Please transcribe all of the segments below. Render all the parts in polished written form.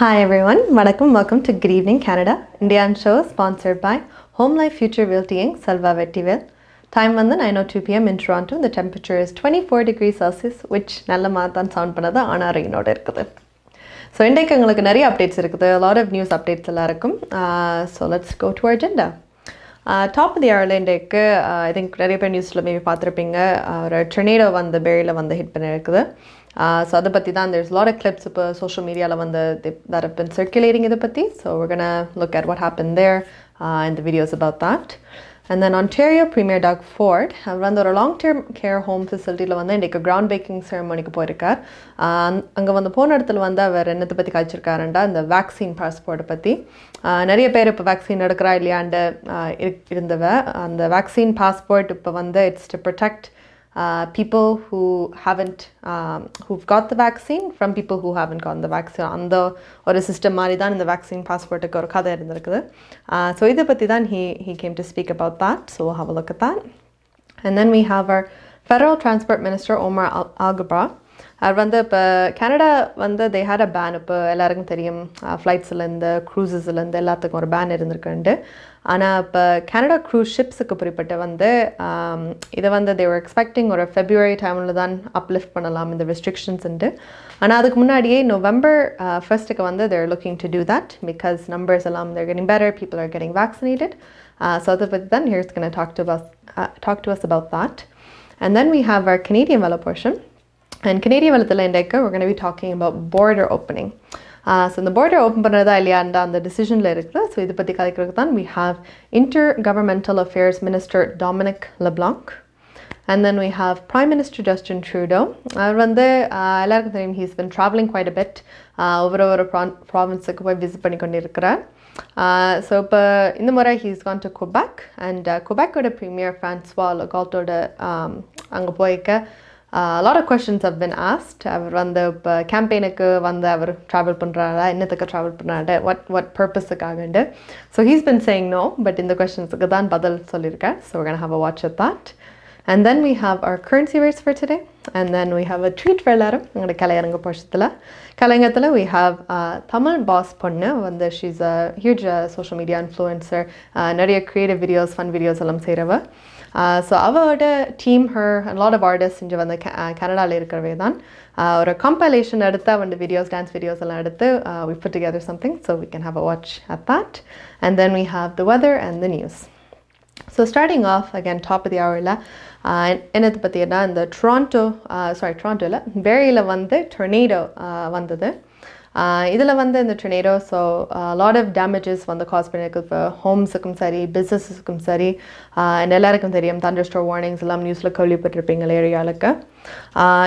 Hi everyone, Vanakkam, welcome to Good Evening Canada, Indian show sponsored by Home Life Future Realty Inc. Selva Vettivel. Time வந்து 9:02 p.m. in Toronto. The temperature is 24 degrees Celsius, which நல்ல மாதான் sound பண்ணது ஆனால் ரெயினோட இருக்குது. So இன்றைக்கு எங்களுக்கு நிறைய updates இருக்குது, a lot of news updates எல்லாம் இருக்கும். So let's go to our agenda. Top of the ஹவரில் இன்றைக்கு ஐ திங்க் நிறைய பேர் நியூஸில் மேபி பார்த்துருப்பீங்க, ஒரு டொர்னேடோ வந்து பேரியில் வந்து ஹிட் பண்ணியிருக்குது. ஸோ அதை பற்றி தான் there's a lot of clips இப்போ சோஷியல் மீடியாவில் வந்து that have been circulating இதை பற்றி. So we're gonna look at what happened there and the videos about that. And then Ontario Premier Doug Ford அவர் வந்து ஒரு லாங் டேர்ம் கேர் ஹோம் ஃபெசிலிட்டியில் வந்து இன்றைக்கு ground packing செரமோனிக்கு போயிருக்கார். அங்கே வந்து போன இடத்துல வந்து அவர் என்னத்தை பற்றி கழிச்சிருக்காருண்டா இந்த வேக்சின் பாஸ்போர்ட்டை பற்றி. நிறைய பேர் இப்போ வேக்சின் எடுக்கிறா இல்லையாண்டு இருந்தவ. அந்த வேக்சின் பாஸ்போர்ட் இப்போ வந்து it's to protect people who've got the vaccine from people who haven't gotten the vaccine. அந்த ஒரு சிஸ்டம் மாதிரி தான் இந்த வேக்சின் பாஸ்போர்ட்டுக்கு ஒரு கதை இருந்திருக்குது. ஸோ இதை பற்றி தான் he came to speak about that. So we'll have a look at that. And then we have our Federal Transport Minister Omar Al-Gabra. அவர் வந்து இப்போ கனடா வந்து they had a ban. இப்போ எல்லாருக்கும் தெரியும் ஃப்ளைட்ஸ்லேருந்து க்ரூசஸ்லேருந்து எல்லாத்துக்கும் ஒரு பேன் இருந்திருக்குண்டு. ஆனால் இப்போ கனடா க்ரூஸ் ஷிப்ஸுக்கு குறிப்பிட்ட வந்து இதை வந்து they were expecting ஒரு ஃபெப்ரவரி டைமில் தான் அப்லிஃப்ட் பண்ணலாம் இந்த ரெஸ்ட்ரிக்ஷன்ஸுண்டு. ஆனால் அதுக்கு முன்னாடியே நவம்பர் ஃபர்ஸ்ட்டுக்கு வந்து they're looking to do that because numbers எல்லாம் they're getting better, people are getting vaccinated. So அதை பற்றி தான் here's going to talk to us about that. And then we have our Canadian Vela portion. And Canadian Velathil Indeka, we're going to be talking about border opening. So the border open பண்ணதா இல்லையாண்டா அந்த டிசிஷனில் இருக்குது. So இது பற்றி கதைக்கிறதுக்கு தான் we have Intergovernmental Affairs Minister Dominic LeBlanc. And then we have Prime Minister Justin Trudeau. அவர் வந்து எல்லாருக்கும் தெரியும் he's been traveling quite a bit. ஒவ்வொரு ப்ராவின்ஸுக்கு போய் விசிட் பண்ணி கொண்டு இருக்கிறார். ஸோ இப்போ இந்த முறை he's gone to Quebec. And Quebecோட Premier François Legaultோட அங்கே போய்க்க a lot of questions have been asked. அவர் வந்து இப்போ கேம்பெயினுக்கு வந்து அவர் ட்ராவல் பண்ணுறாரா, என்னத்துக்கு ட்ராவல் பண்ணுறாரு, what purpose-க்காகண்டு. So he's been saying no, but இந்த கொஷின்ஸுக்கு தான் பதில் சொல்லியிருக்கேன். So we're going to have a watch at that. And then we have our currency rates for today. And then we have a treat for எல்லாரும் எங்களோட கலையரங்க போஷத்தில். கலையங்கத்தில் we have Tamil boss பொண்ணு வந்து she's a huge social media influencer. நிறைய creative videos, fun videos எல்லாம் செய்கிறவ. So அவரோட team a lot of artists இங்கே வந்து கனடாவில் இருக்கிறவே தான் ஒரு கம்பைலேஷன் எடுத்து வந்து டான்ஸ் வீடியோஸ் எல்லாம் எடுத்து we put together something so we can have a watch at that. And then we have the weather and the news. So starting off again top of the hourல என்னது பற்றினா இந்த Toronto இல்லை பேரியில் வந்து tornado வந்தது. இதில் வந்து இந்த tornado so lot of damages வந்து காஸ் பண்ணியிருக்கு. இப்போ ஹோம்ஸுக்கும் சரி பிஸ்னஸுக்கும் சரி எல்லாருக்கும் தெரியும் தண்டர்ஸ்டோர் வார்னிங்ஸ் எல்லாம் நியூஸில் கேள்விப்பட்டிருப்பீங்க ஏரியாவுக்கு.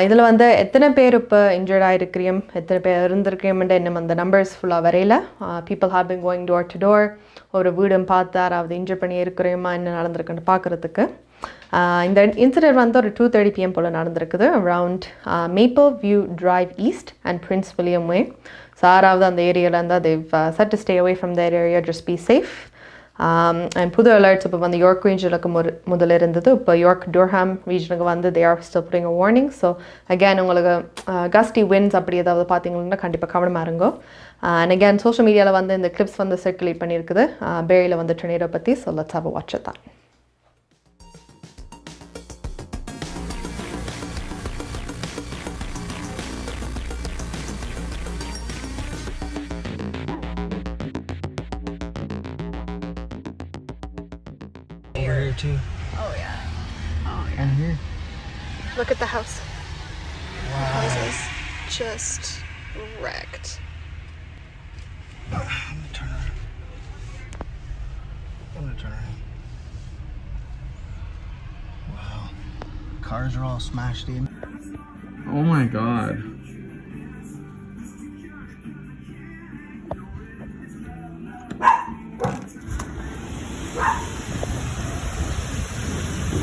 இதில் வந்து எத்தனை பேர் இப்போ இன்ஜர்ட் ஆகிருக்கிறீம், எத்தனை பேர் இருந்திருக்கிறீம்ன்ற இன்னும் அந்த நம்பர்ஸ் ஃபுல்லாக வரையில. People have been going door to door, ஒரு வீடும் பார்த்து யாராவது இன்ஜர் பண்ணி இருக்கிறோமா என்ன நடந்திருக்குன்னு பார்க்குறதுக்கு. இந்த இன்சிடென்ட் வந்து ஒரு 2:30 p.m. போல் நடந்திருக்குது around Maple View Drive East and Prince William Way. So யாராவது அந்த ஏரியாவில் இருந்தால் they've said to stay away from their area, just be safe. And புது அலர்ட்ஸ் இப்போ வந்து யோர்க் ரீஜனுக்கு முதல்ல இருந்தது, இப்போ யோர்க் டோர்ஹாம் ரீஜனுக்கு வந்து they are still putting a warning. So again உங்களுக்கு கஸ்டி விண்ட்ஸ் அப்படி ஏதாவது பார்த்தீங்கன்னா கண்டிப்பாக கவனமாக இருங்கோ. அண்ட் அகேன் சோஷியல் மீடியாவில் வந்து இந்த கிளிப்ஸ் வந்து சர்க்குலேட் பண்ணியிருக்குது பேரியில் வந்து டொர்னேடோ பற்றி. So let's have a watch at that. Over here too. Oh yeah. Oh yeah. And here. Look at the house. Wow. The house is just wrecked. I'm gonna turn around. Wow. Cars are all smashed in. Oh my god.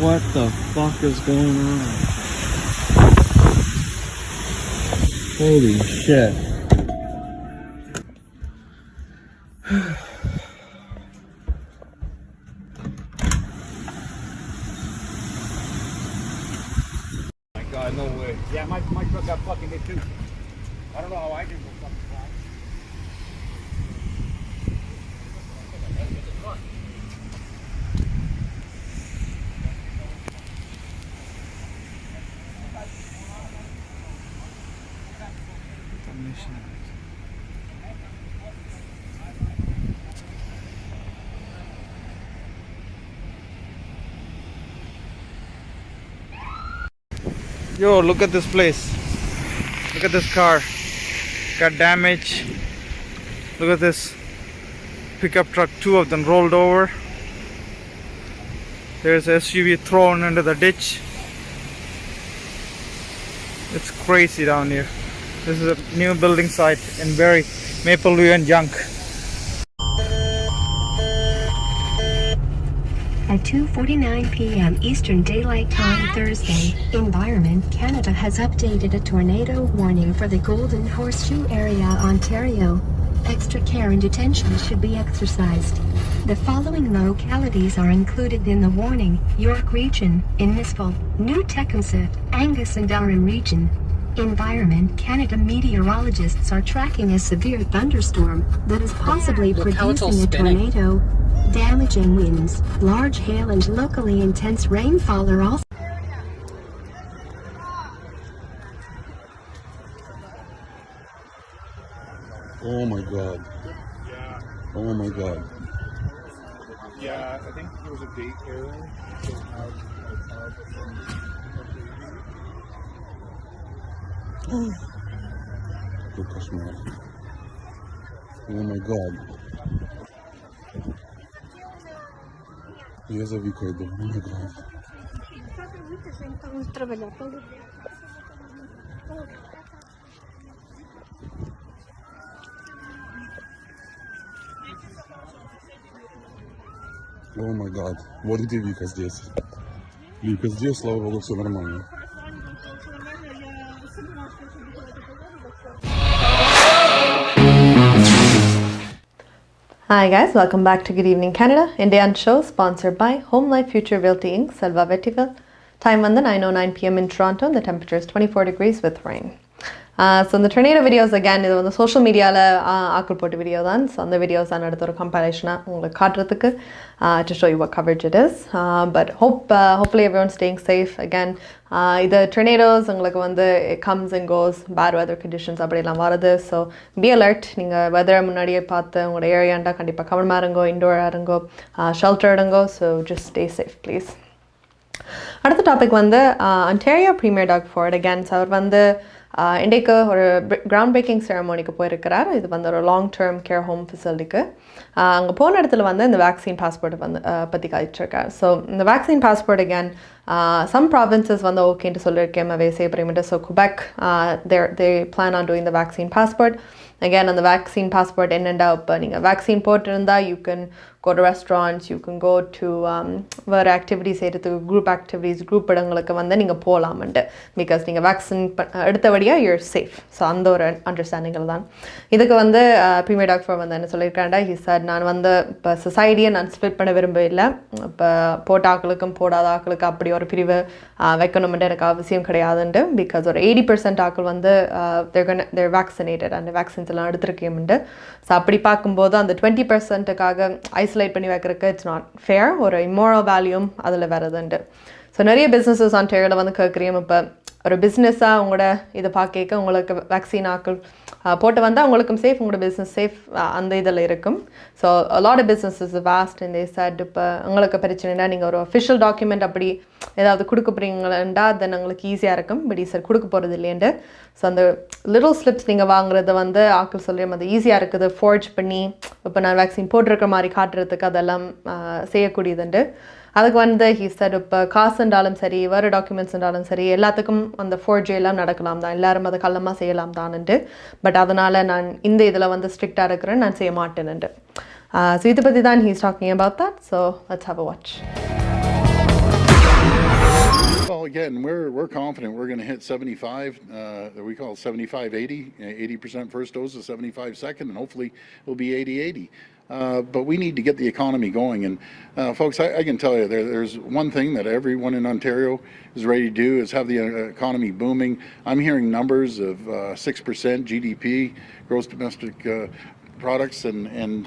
What the fuck is going on? Holy shit. My God, no way. Yeah, my truck got fucking hit too. I don't know how I didn't go fucking fly. Yo, look at this place. Look at this car. Got damage. Look at this pickup truck. 2 of them rolled over. There's a SUV thrown into the ditch. It's crazy down here. This is a new building site in Barrie, Mapleview and Junk. At 2:49 p.m. Eastern Daylight Time Thursday, Environment Canada has updated a tornado warning for the Golden Horseshoe area, Ontario. Extra care and attention should be exercised. The following localities are included in the warning: York Region, Innisfil, New Tecumseh, Angus and Durham Region. Environment Canada meteorologists are tracking a severe thunderstorm that is possibly producing a tornado. Damaging winds, large hail and locally intense rainfall are also. Oh my god. Yeah. Oh my god. Yeah, I think there was a date error. Good cauchemar. Oh my god. Я завикаю, oh my god. О май гад, вот где Вика здесь. Вика здесь, слава богу, все нормально. Hi guys, welcome back to Good Evening Canada. Indian show sponsored by Home Life Future Realty Inc. Selva Vettiville. Time on the 9:09 p.m. in Toronto and the temperature is 24 degrees with rain. So in the tornado videos again, இது வந்து social mediaல ஆக்கள் போட்ட video தான். So அந்த videos தான் அடுத்த ஒரு compilation-ஆ உங்களுக்கு காட்டுறதுக்கு to show you what coverage it is. But hopefully everyone's staying safe. Again, இது tornadoes உங்களுக்கு வந்து it comes and goes, bad weather conditions அப்படிலாம் வருது. So be alert. நீங்கள் weather முன்னாடியே பார்த்து உங்களோட ஏரியாண்டா கண்டிப்பாக கவனமாக இருங்கோ, indoor இருங்கோ, shelter எடுங்கோ. So just stay safe please. அடுத்த டாபிக் வந்து Ontario Premier Doug Ford again. So அவர் வந்து இன்றைக்கு ஒரு கிரவுண்ட் பிரேக்கிங் செரமோனிக்கு போயிருக்கிறார். இது வந்து ஒரு லாங் டேர்ம் கேர் ஹோம் ஃபெசிலிட்டிக்கு. அங்கே போன இடத்துல வந்து இந்த வேக்சின் பாஸ்போர்ட் வந்து பற்றி காய்ச்சிருக்கார். ஸோ இந்த vaccine passport again some provinces வந்து ஓகேன்ட்டு சொல்லியிருக்கேன் அவை செய்யப்படுகின்ற. So Quebec they plan on doing the vaccine passport. Again, on the vaccine passport என்னண்டா இப்போ நீங்கள் வேக்சின் போட்டிருந்தா you can go to restaurants, you can go to வேறு ஆக்டிவிட்டிஸ் செய்கிறதுக்கு குரூப் இடங்களுக்கு வந்து நீங்கள் போகலாமன்ட்டு. பிகாஸ் நீங்கள் வேக்சின் எடுத்தபடியாக you're safe. ஸோ அந்த ஒரு அண்டர்ஸ்டாண்டிங்கில் தான் இதுக்கு வந்து ப்ரீமியர் டாக்டர் வந்து என்ன சொல்லியிருக்காண்டா, he said நான் வந்து இப்போ சொசைட்டியை நான் ஸ்பிளிட் பண்ண விரும்பவில்லை. இப்போ போட்ட ஆக்களுக்கும் போடாத ஆக்களுக்கு அப்படி ஒரு பிரிவு வைக்கணும்ன்ட்டு எனக்கு அவசியம் கிடையாதுன்ட்டு. பிகாஸ் ஒரு 80% ஆக்கள் வந்து they're vaccinated and vaccines எல்லாம் எடுத்திருக்கேன்ட்டு. ஸோ அப்படி பார்க்கும்போது அந்த 20%க்காக ஐசோலேட் பண்ணி வைக்கிறதுக்கு இட்ஸ் நாட் ஃபேர். ஒரு இம்மோரல் வேல்யூம் அதில் வருதுன்ட்டு. ஸோ நிறைய பிஸ்னஸஸ் Ontarioல வந்து கேட்குறீங்க. இப்போ ஒரு பிஸ்னஸாக உங்களோட இதை பார்க்க உங்களுக்கு வேக்சின் ஆக்கள் போட்டு வந்தால் உங்களுக்கும் சேஃப், உங்களோட பிஸ்னஸ் சேஃப் அந்த இதில் இருக்கும். So lot of businesses was இந்த சைட். இப்போ உங்களுக்கு பிரச்சனைனா நீங்கள் ஒரு அஃபிஷியல் டாக்குமெண்ட் அப்படி ஏதாவது கொடுக்க போகிறீங்களா தென் உங்களுக்கு ஈஸியாக இருக்கும். பட் சார் கொடுக்க போகிறது இல்லையன்ட்டு. ஸோ அந்த லிட்டில் ஸ்லிப்ஸ் நீங்கள் வாங்குறது வந்து ஆக்கள் சொல்லி அது ஈஸியாக இருக்குது ஃபோர்ஜ் பண்ணி இப்போ நான் வேக்சின் போட்டிருக்க மாதிரி காட்டுறதுக்கு அதெல்லாம் செய்யக்கூடியதுண்டு. அதுக்கு வந்து he said இப்போ காசு இருந்தாலும் சரி வேறு டாக்குமெண்ட்ஸ் இருந்தாலும் சரி எல்லாத்துக்கும் அந்த ஃபோர்ஜ் எல்லாம் நடக்கலாம் தான், எல்லாரும் அதை கள்ளமாக செய்யலாம் தான்ட்டு. பட் அதனால் நான் இந்த இதில் வந்து ஸ்ட்ரிக்டாக இருக்கிறேன், நான் செய்ய மாட்டேன்ட்டு. ஸோ இதை பற்றி தான் he's talking about that. So let's have a watch. Well, again, we're confident we're going to hit 75. We call it 75-80, 80% first dose, 75 second, and hopefully it'll be 80-80. But we need to get the economy going. And folks, I can tell you, there's one thing that everyone in Ontario is ready to do is have the economy booming. I'm hearing numbers of 6% GDP, gross domestic products, and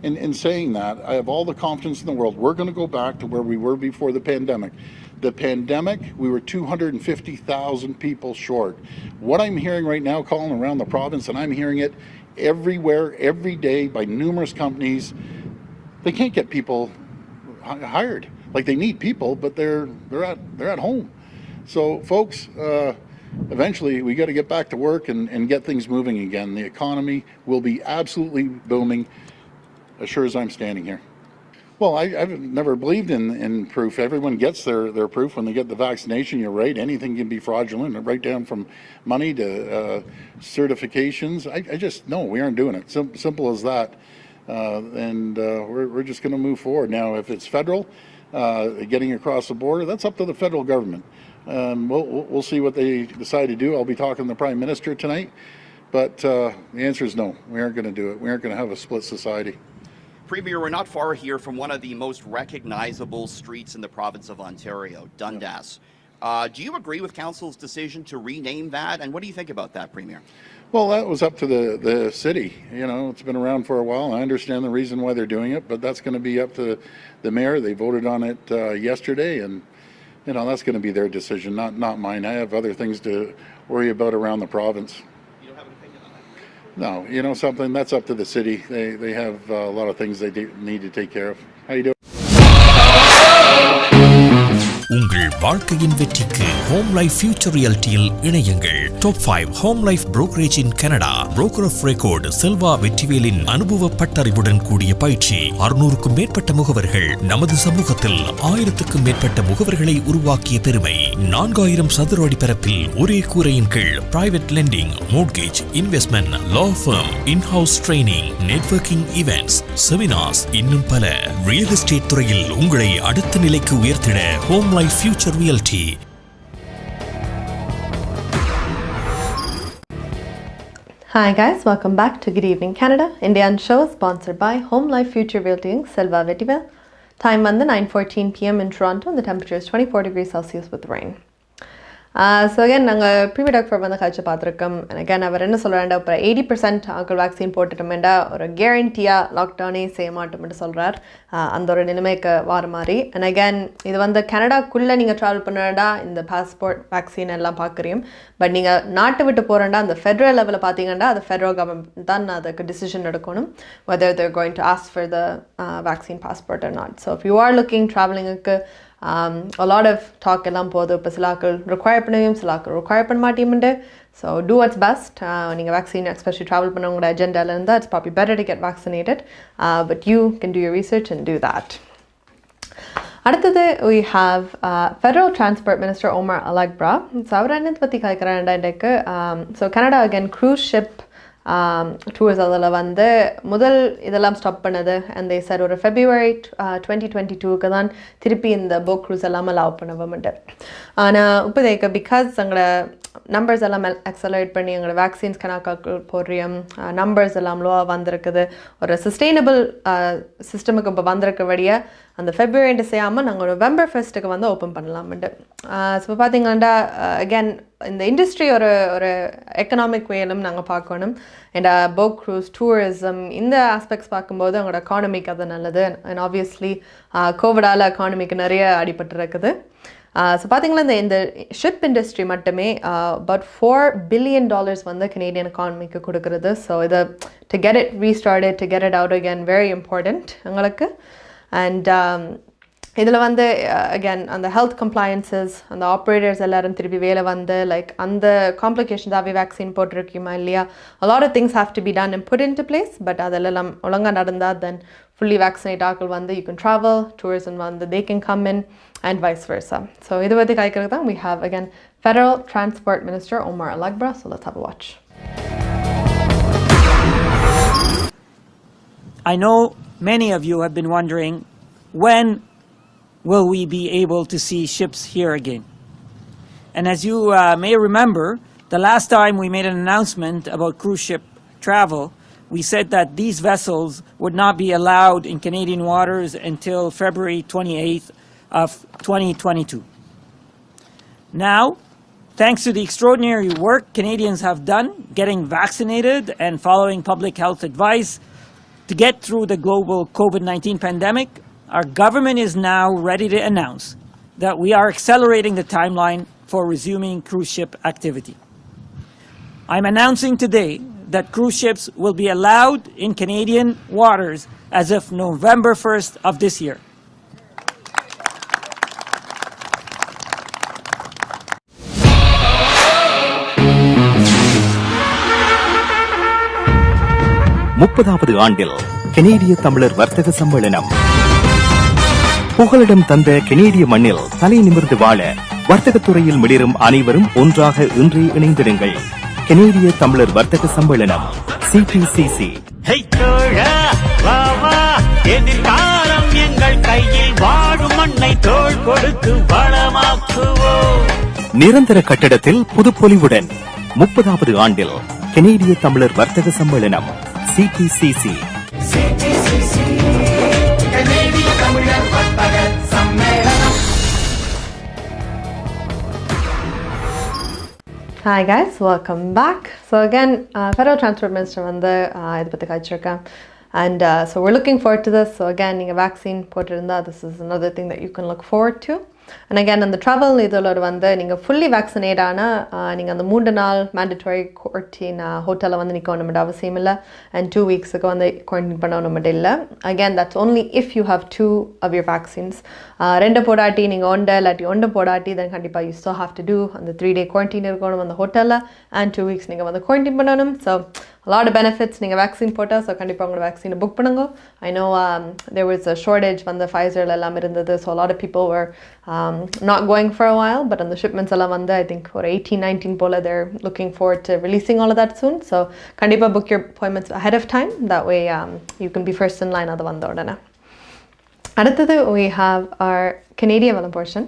in saying that, I have all the confidence in the world. We're going to go back to where we were before the pandemic. The pandemic, we were 250,000 people short. What I'm hearing right now, calling around the province, and I'm hearing it everywhere, every day by numerous companies, they can't get people hired. Like, they need people, but they're at home. So, folks, eventually we got to get back to work and get things moving again. The economy will be absolutely booming as sure as I'm standing here. Well, I've never believed in proof. Everyone gets their proof when they get the vaccination. You're right. Anything can be fraudulent, right down from money to certifications. I just, no, we aren't doing it. Simple as that. We're just going to move forward. Now, if it's federal, getting across the border, that's up to the federal government. We'll see what they decide to do. I'll be talking to the Prime Minister tonight. But the answer is no. We aren't going to do it. We aren't going to have a split society. Premier, we're not far here from one of the most recognizable streets in the province of Ontario, Dundas. Do you agree with Council's decision to rename that? And what do you think about that, Premier? Well, that was up to the city. You know, it's been around for a while. I understand the reason why they're doing it, but that's going to be up to the mayor. They voted on it yesterday, and you know, that's going to be their decision, not mine. I have other things to worry about around the province. You don't have an opinion on that? No, you know something, that's up to the city. They have a lot of things they need to take care of. How you doing? உங்கள் வாழ்க்கையின் வெற்றிக்கு home life future ரியாலிட்டியில் இணையுங்கள். Top 5 home life brokerage in Canada. Broker of record Selva வெற்றிவேலின் அனுபவ பட்டறிவுடன் கூடிய பயிற்சி. 600க்கும் மேற்பட்ட முகவர்கள் நமது சமூகத்தில் 1000க்கும் மேற்பட்ட முகவர்களை உருவாக்கிய பெருமை. 4000 சதுர அடி பரப்பில் ஒரே கூரையின் கீழ் private lending, mortgage, investment, law firm, in house training, networking events, seminars, இன்னும் பல. ரியல் எஸ்டேட் துறையில் உங்களை அடுத்த நிலைக்கு உயர்த்திட home Life Future Realty. Hi guys, welcome back to Good Evening Canada. Indian show sponsored by Home Life Future Realty Selva Vettivel. Time on the 9:14 p.m. in Toronto and the temperature is 24 degrees Celsius with rain. So again, நாங்கள் premier doctor வந்து கழிச்சு பார்த்துருக்கோம். And again அவர் என்ன சொல்கிறாண்டா, இப்போ 80% ஆக்கள் vaccine போட்டுட்டோம்டா ஒரு கேரண்டியாக லாக்டவுனே செய்ய மாட்டோம்னு சொல்கிறார். அந்த ஒரு நிலைமைக்கு வர மாதிரி. அண்ட் அகேன் இது வந்து கனடாக்குள்ளே நீங்கள் ட்ராவல் பண்ணடா இந்த பாஸ்போர்ட் வேக்சின் எல்லாம் பார்க்குறீங்க. பட் நீங்கள் நாட்டை விட்டு போகிறேன்டா அந்த ஃபெட்ரல் லெவலில் பார்த்தீங்கன்னா அது ஃபெட்ரல் கவர்மெண்ட் தான் அதுக்கு டிசிஷன் எடுக்கணும் whether they're going to ask for the vaccine passport or not. So if you are looking travelingக்கு a lot of talk எல்லாம் போகுது. இப்போ சிலாக்கள் ரிக்வயர் பண்ணுவீங்க, சிலாக்கள் ரிக்வயர் பண்ண மாட்டேமுண்டு. So do what's best. நீங்கள் வேக்சின் எஸ்பெஷலி ட்ராவல் பண்ணவங்களோட அஜெண்டாவில் இருந்தால் it's probably better to get vaccinated. But you can do your research and do that. அடுத்தது we have Federal Transport Minister Omar Alagbra. So அவர் என்னத்தை பற்றி கேட்குறாண்டா இன்றைக்கு. ஸோ Canada again cruise ship tours அதில் வந்து முதல் இதெல்லாம் ஸ்டாப் பண்ணது. அண்ட் தே சார் ஒரு February 2022க்கு தான் திருப்பி இந்த போட் க்ரூஸ் எல்லாம் அலோவ் பண்ணவும்ட்டு. ஆனால் இப்போ பிகாஸ் எங்களோட நம்பர்ஸ் எல்லாம் அக்சலரேட் பண்ணி எங்களோட வேக்சின்ஸ் கணக்காக்கள் போடுறியம் நம்பர்ஸ் எல்லாம் லோவாக வந்திருக்குது. ஒரு சஸ்டெயினபிள் சிஸ்டமுக்கு இப்போ வந்திருக்கபடியே அந்த ஃபெப்ரவரின்ட்டு செய்யாமல் நாங்கள் November 1st வந்து ஓப்பன் பண்ணலாம்ட்டு. ஸோ இப்போ பார்த்தீங்கன்னா அகேன் இந்த இண்டஸ்ட்ரி ஒரு எக்கனாமிக் வேலும் நாங்கள் பார்க்கணும். அண்ட் போட் க்ரூஸ், டூரிசம் இந்த ஆஸ்பெக்ட்ஸ் பார்க்கும்போது அவங்களோட எக்கானமிக்கு அது நல்லது. அண்ட் ஆப்வியஸ்லி கோவிடால் எக்கானமிக்கு நிறைய அடிபட்டு இருக்குது. ஸோ பார்த்தீங்கன்னா இந்த ஷிப் இண்டஸ்ட்ரி மட்டுமே about $4 billion வந்து கனேடியன் எக்கானமிக்கு கொடுக்குறது. ஸோ இதை to get it restarted, to get it out again very important எங்களுக்கு. அண்ட் இதில் வந்து அகேன் அந்த ஹெல்த் கம்ப்ளையன்சஸ் அந்த ஆப்ரேட்டர்ஸ் எல்லோரும் திருப்பி வேலை வந்து லைக் அந்த காம்ப்ளிகேஷன்ஸாகவே வேக்சின் போட்டிருக்குமா இல்லையா, a lot of things have to be done and put into place. But அதெல்லாம் ஒழுங்காக நடந்தால் தென் fully vaccinated ஆக்கள் வந்து you can travel, tourism வந்து they can come in and vice versa. So இது பற்றி காய்க்கிறது தான் we have again Federal Transport Minister Omar Alagbra. So let's have a watch. I know many of you have been wondering, when will we be able to see ships here again? And as you may remember, the last time we made an announcement about cruise ship travel, we said that these vessels would not be allowed in Canadian waters until February 28th of 2022. Now, thanks to the extraordinary work Canadians have done getting vaccinated and following public health advice, To get through the global COVID-19 pandemic, our government is now ready to announce that we are accelerating the timeline for resuming cruise ship activity. I'm announcing today that cruise ships will be allowed in Canadian waters as of November 1st of this year. முப்பதாவது ஆண்டில் கனேடிய தமிழர் வர்த்தக சம்மேளனம் புகலிடம் தந்த கனேடிய மண்ணில் தலை நிமிர்ந்து வாழ வர்த்தகத் துறையில் மிளிரும் அனைவரும் ஒன்றாக இன்றே இணைந்திருங்கள். கனேடிய தமிழர் வர்த்தக சம்மேளனம் CTCC. எதிர்காலம் எங்கள் கையில் வாழும் மண்ணை தோள் கொடுத்து வளமாக்குவோம். நிரந்தர கட்டடத்தில் புதுப்பொலிவுடன் 30வது ஆண்டில் கனேடிய தமிழர் வர்த்தக சம்மேளனம் CTCC. Hi guys, welcome back. So again, Federal Transport Minister வந்து இதை பற்றி காய்ச்சிருக்கேன். And so we're looking forward to this. So again, நீங்கள் vaccine போட்டிருந்தா, this is another thing that you can look forward to. And again, அந்த travel இதில் வந்து நீங்கள் fully vaccinate ஆனால் நீங்கள் அந்த 3 நாள் மேண்டட்டரி குவாரண்டைன் ஹோட்டலில் வந்து நிற்கணும் அவசியம் இல்லை. அண்ட் 2 வீக்ஸுக்கு வந்து குவாரண்டைன் பண்ணணும் இல்லை. Again that's only if you have 2 of your vaccines. 2 போடாட்டி நீங்கள் இல்லாட்டி 1 போடாட்டி then கண்டிப்பாக you still have to do அந்த 3-day குவாரண்டைன் இருக்கணும் அந்த ஹோட்டலில். அண்ட் 2 weeks நீங்கள் வந்து குவாரண்டைன் பண்ணணும். So a lot of benefits நீங்கள் வேக்சின் போட்டால். ஸோ கண்டிப்பாக உங்களோட வேக்சினை புக் பண்ணுங்க. I know there was a shortage வந்து Pfizerல எல்லாம் இருந்தது. So a lot of people were not going for a while, but on the shipments எல்லாம் வந்து I think for 18-19 போல they're looking forward to releasing all of that soon. So கண்டிப்பாக book your appointments ahead of time. That way you can be first in line அது வந்த உடனே. அடுத்தது we have our Canadian Vellum portion.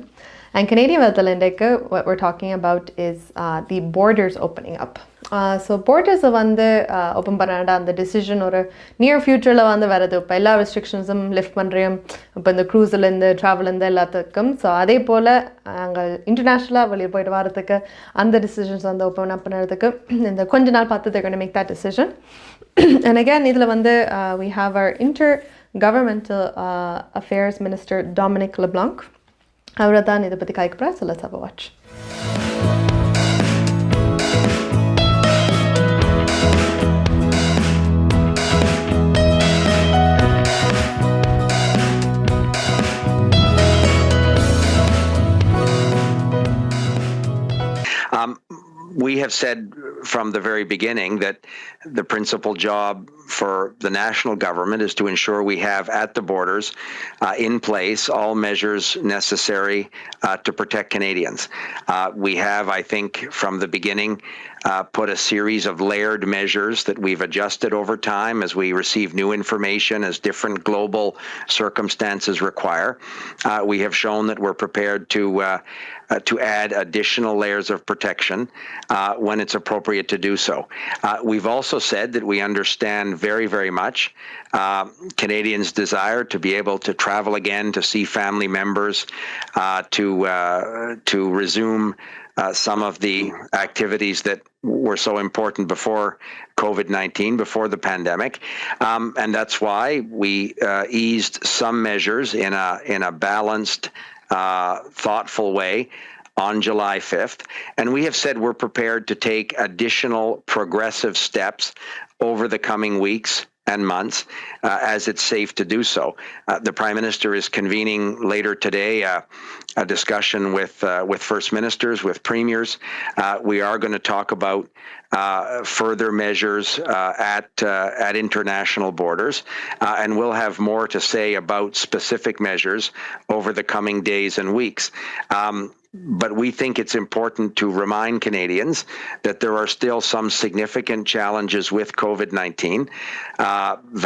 And Canadian Vellum இன்றைக்கு what we're talking about is the borders opening up. So போர்டர்ஸை வந்து open பண்ணாண்டா அந்த decision ஒரு near ஃப்யூச்சரில் வந்து வருது. இப்போ எல்லா ரெஸ்ட்ரிக்ஷன்ஸும் லிஃப்ட் பண்ணுறோம் இப்போ இந்த க்ரூஸ்லேருந்து ட்ராவல்லேருந்து எல்லாத்துக்கும். ஸோ அதே போல் நாங்கள் இன்டர்நேஷ்னலாக வெளியே போய்ட்டு வரதுக்கு அந்த டிசிஷன்ஸ் வந்து ஓப்பன் அப் பண்ணுறதுக்கு இந்த கொஞ்ச நாள் பார்த்து they're going to make that decision. And again இதில் வந்து we have our Intergovernmental Affairs Minister Dominic LeBlanc. அவரை தான் இதை பற்றி காய்க்கப்பா. So let's have a watch. We have said from the very beginning that the principal job for the national government is to ensure we have at the borders in place all measures necessary to protect Canadians. We have, I think, from the beginning put a series of layered measures that we've adjusted over time as we receive new information, as different global circumstances require. We have shown that we're prepared to add additional layers of protection when it's appropriate to do so. We've also said that we understand very, very much Canadians' desire to be able to travel again, to see family members, to resume some of the activities that were so important before COVID-19, before the pandemic. And that's why we eased some measures in a balanced, thoughtful way on July 5th. And we have said we're prepared to take additional progressive steps over the coming weeks and months as it's safe to do so. The Prime Minister is convening later today a discussion with First Ministers, with Premiers. We are going to talk about further measures at international borders, and we'll have more to say about specific measures over the coming days and weeks. But we think it's important to remind Canadians that there are still some significant challenges with COVID-19.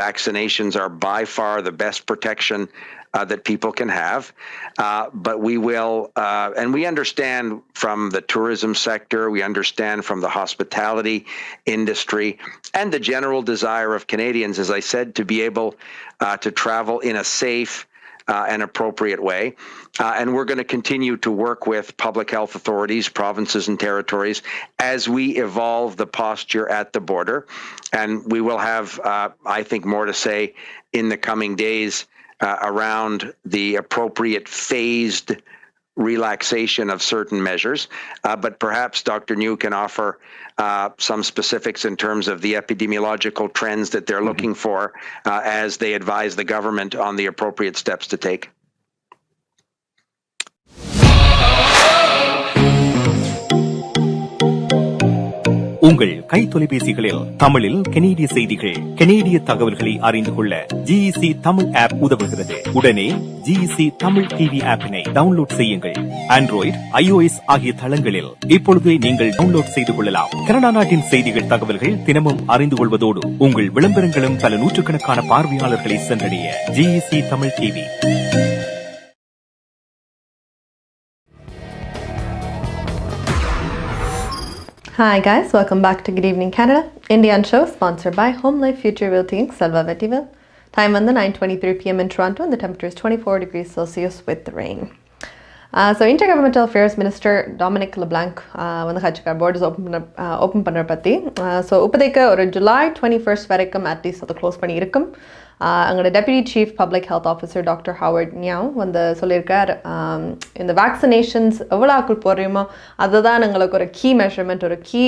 Vaccinations are by far the best protection that people can have. But we will, and we understand from the tourism sector, we understand from the hospitality industry, and the general desire of Canadians, as I said, to be able to travel in a safe, and appropriate way. And we're going to continue to work with public health authorities, provinces and territories as we evolve the posture at the border. And we will have, I think, more to say in the coming days around the appropriate phased relaxation of certain measures. But perhaps Dr. New can offer some specifics in terms of the epidemiological trends that they're looking for as they advise the government on the appropriate steps to take. உங்கள் கை தொலைபேசிகளில் தமிழில் கனேடிய செய்திகள், கனேடிய தகவல்களை அறிந்து கொள்ள GEC Tamil app உதவுகிறது. உடனே GEC தமிழ் டிவி ஆப்பினை டவுன்லோட் செய்யுங்கள். ஆண்ட்ராய்டு, iOS ஆகிய தளங்களில் இப்பொழுதே நீங்கள் டவுன்லோட் செய்து கொள்ளலாம். கனடா நாட்டின் செய்திகள், தகவல்கள் தினமும் அறிந்து கொள்வதோடு உங்கள் விளம்பரங்களும் பல நூற்றுக்கணக்கான பார்வையாளர்களை சென்றடைய GEC Tamil TV. Hi guys, welcome back to Good Evening Canada. Indian show sponsored by Home Life Future Realty Inc. Selva Vettiville. Time on the 9:23 p.m. in Toronto and the temperature is 24 degrees Celsius with the rain. So Intergovernmental Affairs Minister Dominic LeBlanc when the Hachikar board is open panna patti. So upadeka or July 21st varaikkum at least the close panni irukkum. அங்களோட deputy chief public health officer doctor Howard Njoo வந்து சொல்லியிருக்கார், இந்த vaccinations எவ்வளோ ஆக்கள் போடுறோமோ அதை தான் எங்களுக்கு ஒரு கீ மெஷர்மெண்ட், ஒரு கீ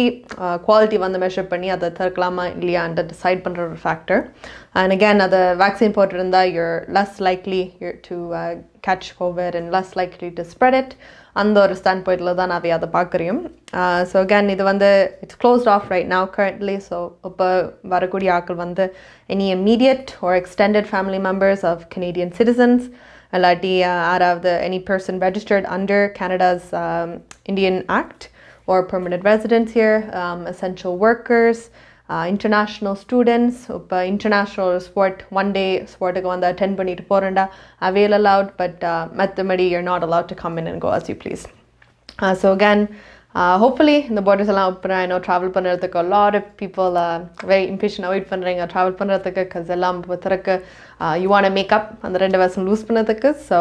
குவாலிட்டி வந்து மெஷர் பண்ணி அதை தடுக்கலாமா இல்லையான்ட்டு டிசைட் பண்ணுற ஒரு ஃபேக்டர். அண்ட் அகேன் அதை வேக்சின் போட்டிருந்தா you're less likely to catch COVID and less likely to spread it. அந்த ஒரு ஸ்டாண்ட் பாயிண்டில் தான் நான் அதை பார்க்குறேன். ஸோ அகேன் இது வந்து it's closed off right now currently. So இப்போ வரக்கூடிய ஆக்கள் வந்து any immediate or extended family members of Canadian citizens, இல்லாட்டி யாராவது any person registered under Canada's Indian Act or permanent residents here, essential workers, international students. இப்போ international sport one day sportuக்கு வந்து attend பண்ணிட்டு போகிறேன்டா avail allowed, but மற்றபடி you're not allowed to come in and go as you please. So again, hopefully the borders எல்லாம் open. I know travel பண்ணுறதுக்கு a lot of people very impatient avoid பண்ணுறீங்க travel பண்ணுறதுக்கு because எல்லாம் பொறுத்தருக்கு you want to make up அந்த 2 வருஷம் loose பண்ணதுக்கு. So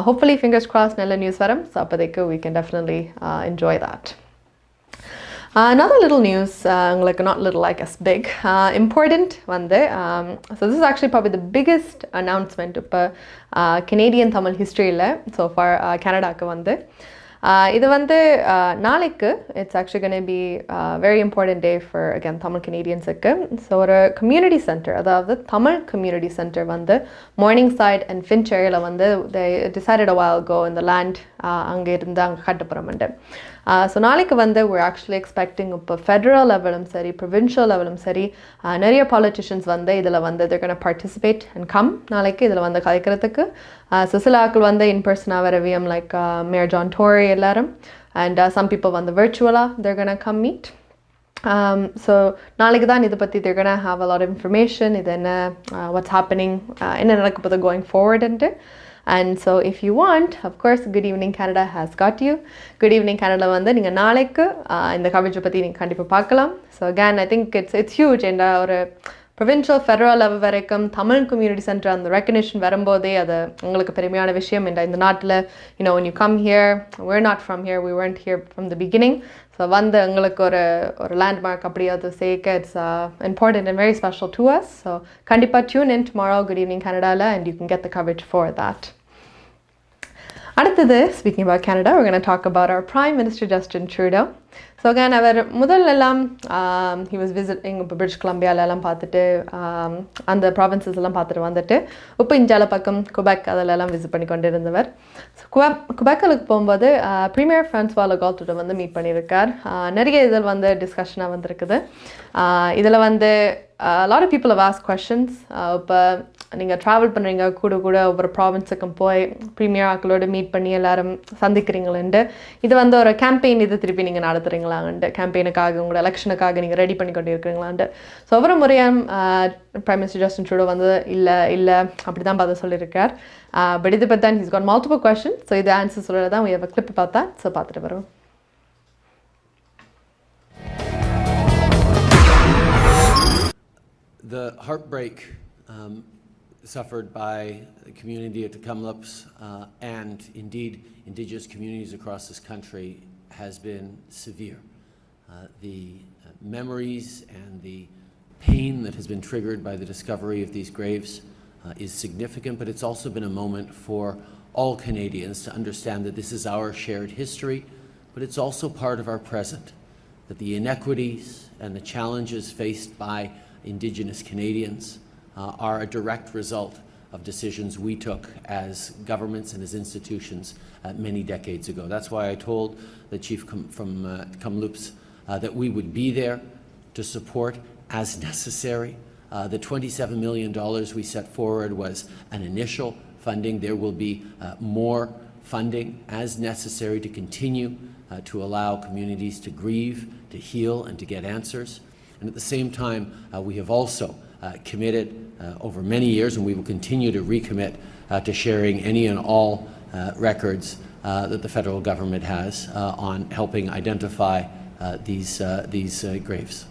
hopefully fingers crossed நல்ல news வரும். So அப்போதைக்கு we can definitely enjoy that. Another little news, like not little, I guess big, important one there. So this is actually probably the biggest announcement of Canadian Tamil history so far Canada ku vande. இது வந்து நாளைக்கு it's actually gonna be very important day for again Tamil கனேடியன்ஸுக்கு. So ஒரு community centre, அதாவது Tamil community centre வந்து Morningside and Finch ஏரியாவில் வந்து they decided a while ago in the land அங்கே இருந்து அங்கே கட்டப்புறமண்டு. ஸோ நாளைக்கு வந்து we're actually expecting இப்போ ஃபெடரல் லெவலும் சரி ப்ரொவின்ஷியல் லெவலும் சரி நிறைய பாலிட்டிஷியன்ஸ் வந்து இதில் வந்து they're going to participate and come நாளைக்கு இதில் வந்து கலைக்கிறதுக்கு. ஸோ சில ஆக்கள் வந்து இன் பர்சனாக வரவியம் லைக் மேயர் ஜான் டோரி எல்லாரும், and some people வந்து virtually they're going to come meet. So நாளைக்கு தான் இதை பற்றி they're going to have a lot of information, இது என்ன what's happening, என்ன நடக்க போகுது going forward into. And so if you want, of course, Good Evening Canada has got you. Good Evening Canada வந்து நீங்கள் நாளைக்கு இந்த கவரேஜை பற்றி நீங்கள் கண்டிப்பாக பார்க்கலாம். So again, I think it's huge. And ஒரு ப்ரொவின்ஷியல் ஃபெடரல் லெவல் வரைக்கும் தமிழ் கம்யூனிட்டி சென்டர் அந்த ரெக்கக்னிஷன் வரும்போதே அது உங்களுக்கு பெருமையான விஷயம். இந்த நாட்டில் when you come here, we're not from here, we weren't here from the beginning. So வந்து எங்களுக்கு ஒரு லேண்ட்மார்க் அப்படி அது சேர்க்க it's important and very special to us. So கண்டிப்பாக tune in tomorrow Good Evening Canada and you can get the coverage for that. அடுத்தது, speaking about Canada, we're going to talk about our Prime Minister Justin Trudeau. So again, அவர் முதல்லெல்லாம் he was visiting இப்போ British கொலம்பியாலெல்லாம் பார்த்துட்டு அந்த provinces எல்லாம் பார்த்துட்டு வந்துட்டு இப்போ இந்தியாவில் பக்கம் குபெக் அதிலெல்லாம் விசிட் பண்ணி கொண்டு இருந்தவர். ஸோ குபெக்கிலுக்கு போகும்போது ப்ரீமியர் ஃப்ரான்சுவா லெகால்ட்டோட வந்து மீட் பண்ணியிருக்கார். நிறைய இதில் வந்து டிஸ்கஷனாக வந்திருக்குது. இதில் வந்து a lot of people have asked questions. இப்போ நீங்கள் ட்ராவல் பண்ணுறீங்க, கூட ஒவ்வொரு ப்ராவின்ஸுக்கும் போய் ப்ரீமியர் ஆக்களோடு மீட் பண்ணி எல்லாரும் சந்திக்கிறீங்களேன்ட்டு இது வந்து ஒரு கேம்பெயின் இது திருப்பி நீங்கள் நடத்துகிறீங்களான்ட்டு, கேம்பெயினுக்காக உங்களோட எலெக்ஷனுக்காக நீங்கள் ரெடி பண்ணி கொண்டு இருக்கிறீங்களான்ட்டு. ஸோ ஒவ்வொரு முறையும் Prime Minister Justin Trudeau வந்து இல்லை அப்படி தான் பார்த்து சொல்லியிருக்கார். பட் இது பற்றி தான் he's got multiple questions. So இது ஆன்சர் சொல்கிறது தான் we have a clip about that. So பார்த்துட்டு வரோம். The heartbreak suffered by the community at the Kamloops and indeed Indigenous communities across this country has been severe. The memories and the pain that has been triggered by the discovery of these graves is significant, but it's also been a moment for all Canadians to understand that this is our shared history, but it's also part of our present, that the inequities and the challenges faced by Indigenous Canadians are a direct result of decisions we took as governments and as institutions many decades ago. That's why I told the chief from Kamloops that we would be there to support as necessary. The $27 million we set forward was an initial funding. There will be more funding as necessary to continue to allow communities to grieve, to heal, and to get answers. And at the same time, we have also committed over many years, and we will continue to recommit to sharing any and all records that the federal government has on helping identify these graves.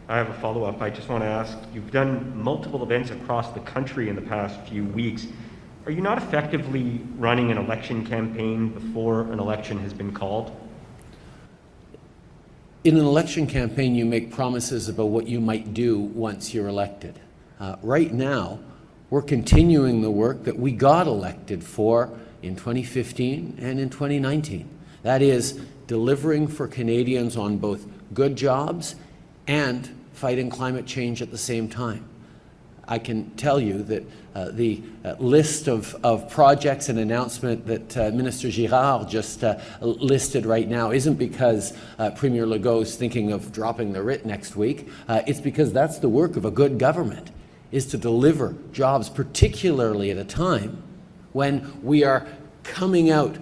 I have a follow-up. I just want to ask, you've done multiple events across the country in the past few weeks. Are you not effectively running an election campaign before an election has been called? In an election campaign, you make promises about what you might do once you're elected. Right now, we're continuing the work that we got elected for in 2015 and in 2019. That is, delivering for Canadians on both good jobs and fighting climate change at the same time. I can tell you that the list of projects and announcement that Minister Girard just listed right now isn't because Premier Legault is thinking of dropping the writ next week. It's because that's the work of a good government, is to deliver jobs, particularly at a time when we are coming out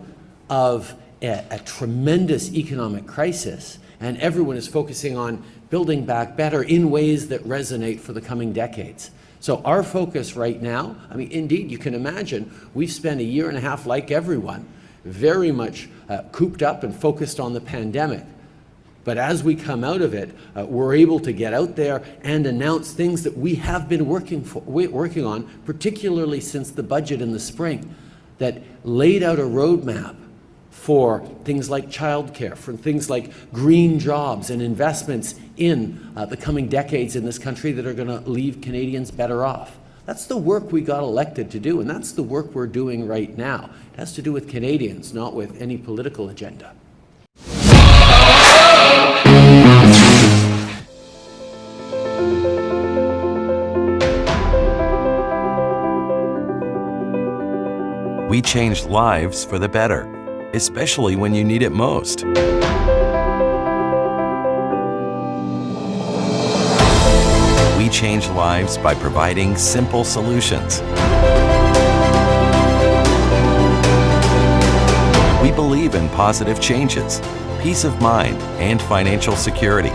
of a tremendous economic crisis and everyone is focusing on building back better in ways that resonate for the coming decades. So our focus right now, I mean, indeed, you can imagine, we've spent a year and a half, like everyone, very much cooped up and focused on the pandemic. But as we come out of it, we're able to get out there and announce things that we have been working on, particularly since the budget in the spring, that laid out a roadmap for things like childcare, for things like green jobs and investments in the coming decades in this country that are going to leave Canadians better off. That's the work we got elected to do, and that's the work we're doing right now. It has to do with Canadians, not with any political agenda. We changed lives for the better, especially when you need it most. We change lives by providing simple solutions. We believe in positive changes, peace of mind, and financial security.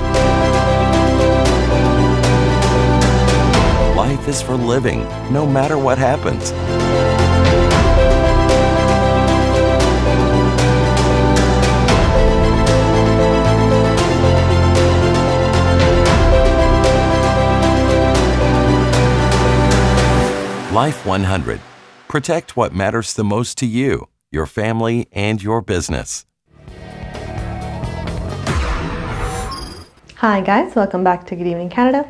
Life is for living, no matter what happens. Life 100. Protect what matters the most to you, your family, and your business. Hi guys, welcome back to Good Evening Canada.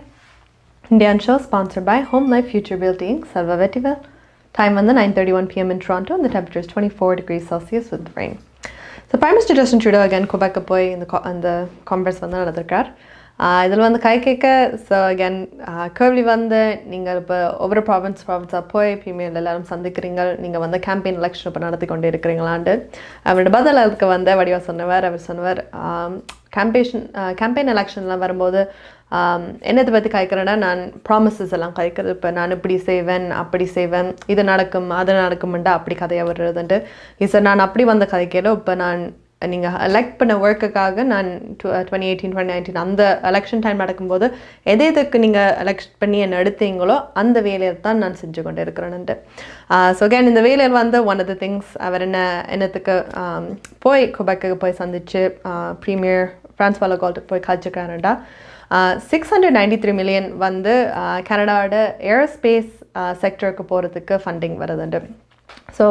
Indian show sponsored by Home Life Future Realty Inc. Salva Vetival. Time on the 9:31 p.m. in Toronto and the temperature is 24 degrees Celsius with rain. So Prime Minister Justin Trudeau again Quebec போய் இந்த conference வந்து நடந்திருக்கார். இதில் வந்து கை கேட்க so again கேள்வி வந்து நீங்கள் இப்போ ஒவ்வொரு ப்ராவின்ஸாக போய் பிரீமியர் எல்லாரும் சந்திக்கிறீங்க, நீங்கள் வந்து கேம்பெயின் எலெக்ஷன் இப்போ நடத்தி கொண்டே இருக்கிறீங்களாண்டு அவரோட பதில் அதுக்கு வந்து வடிவா சொன்னவர். அவர் சொன்னவர் கேம்பெயின் எலெக்ஷன்லாம் வரும்போது என்னத்தை பற்றி காய்க்கிறேன்னா நான் ப்ராமிசஸ் எல்லாம் காய்க்கிறது, இப்போ நான் இப்படி செய்வேன் அப்படி செய்வேன், இது நடக்கும் அது நடக்கும்ண்டா அப்படி கதையாக வருதுன்ட்டு சார் நான் அப்படி வந்த கதைக்கையில் இப்போ நான் நீங்கள் எலெக்ட் பண்ண ஒர்க்குக்காக நான் 2018 2019 அந்த எலெக்ஷன் டைம் நடக்கும்போது எதுக்கு நீங்கள் எலெக்ட் பண்ணி என்னை எடுத்தீங்களோ அந்த வேலையை தான் நான் செஞ்சு கொண்டு இருக்கிறேன்ட்டு. ஸோ அகேன் இந்த வேலையில் வந்து ஒன் ஆஃப் த திங்ஸ் அவர் என்னத்துக்கு போய் குபெக்கு போய் சந்திச்சு ப்ரீமியர் ஃப்ரான்ஸ்வா லெகால்ட்டுக்கு போய் காய்ச்சிக்கிறாருண்டா $693 million வந்து கனடாவோட ஏரோஸ்பேஸ் செக்டருக்கு போகிறதுக்கு ஃபண்டிங் வருதுண்டு. ஸோ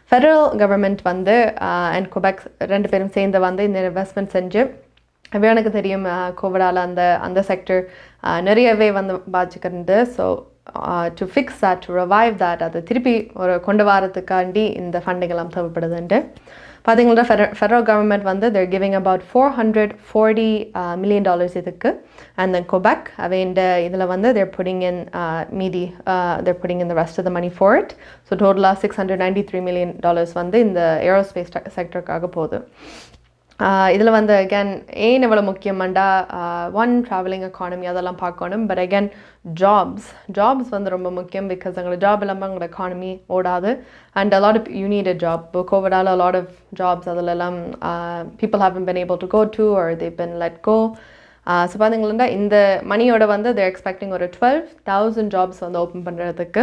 ஃபெடரல் கவர்மெண்ட் வந்து அண்ட் குபெக் ரெண்டு பேரும் சேர்ந்து வந்து இந்த இன்வெஸ்ட்மெண்ட் செஞ்சு எனக்கு தெரியும் கோவிடால் அந்த செக்டர் நிறையவே வந்து பாதிச்சுக்கிறது. So to fix that, to revive that, அதை திருப்பி ஒரு கொண்டு வரதுக்காண்டி இந்த ஃபண்டிங் எல்லாம் தேவைப்படுதுண்டு. பார்த்தீங்கன்னா ஃபெடரல் கவர்மெண்ட் வந்து they're giving about $440 million இதுக்கு. And then Quebec அவைண்ட இதில் வந்து they're putting in they're putting in the rest of the money for it. So டோட்டலாக $693 million வந்து இந்த ஏரோஸ்பேஸ் செக்டருக்காக போகுது. இதில் வந்து அகேன் ஏன் எவ்வளோ முக்கியமாண்டா ட்ராவலிங் எக்கானமி அதெல்லாம் பார்க்கணும். பட் அகேன் ஜாப்ஸ் வந்து ரொம்ப முக்கியம். பிகாஸ் எங்களோட ஜாப் இல்லாமல் எங்களோட எக்கானமி ஓடாது. And a lot of you need a job. கோவிடால் a lot of jobs அதிலெல்லாம் people haven't been able to go to or they've been let go. So பார்த்தீங்கன்னா இந்த மணியோட வந்து they're expecting ஒரு 12,000 jobs வந்து ஓப்பன் பண்ணுறதுக்கு.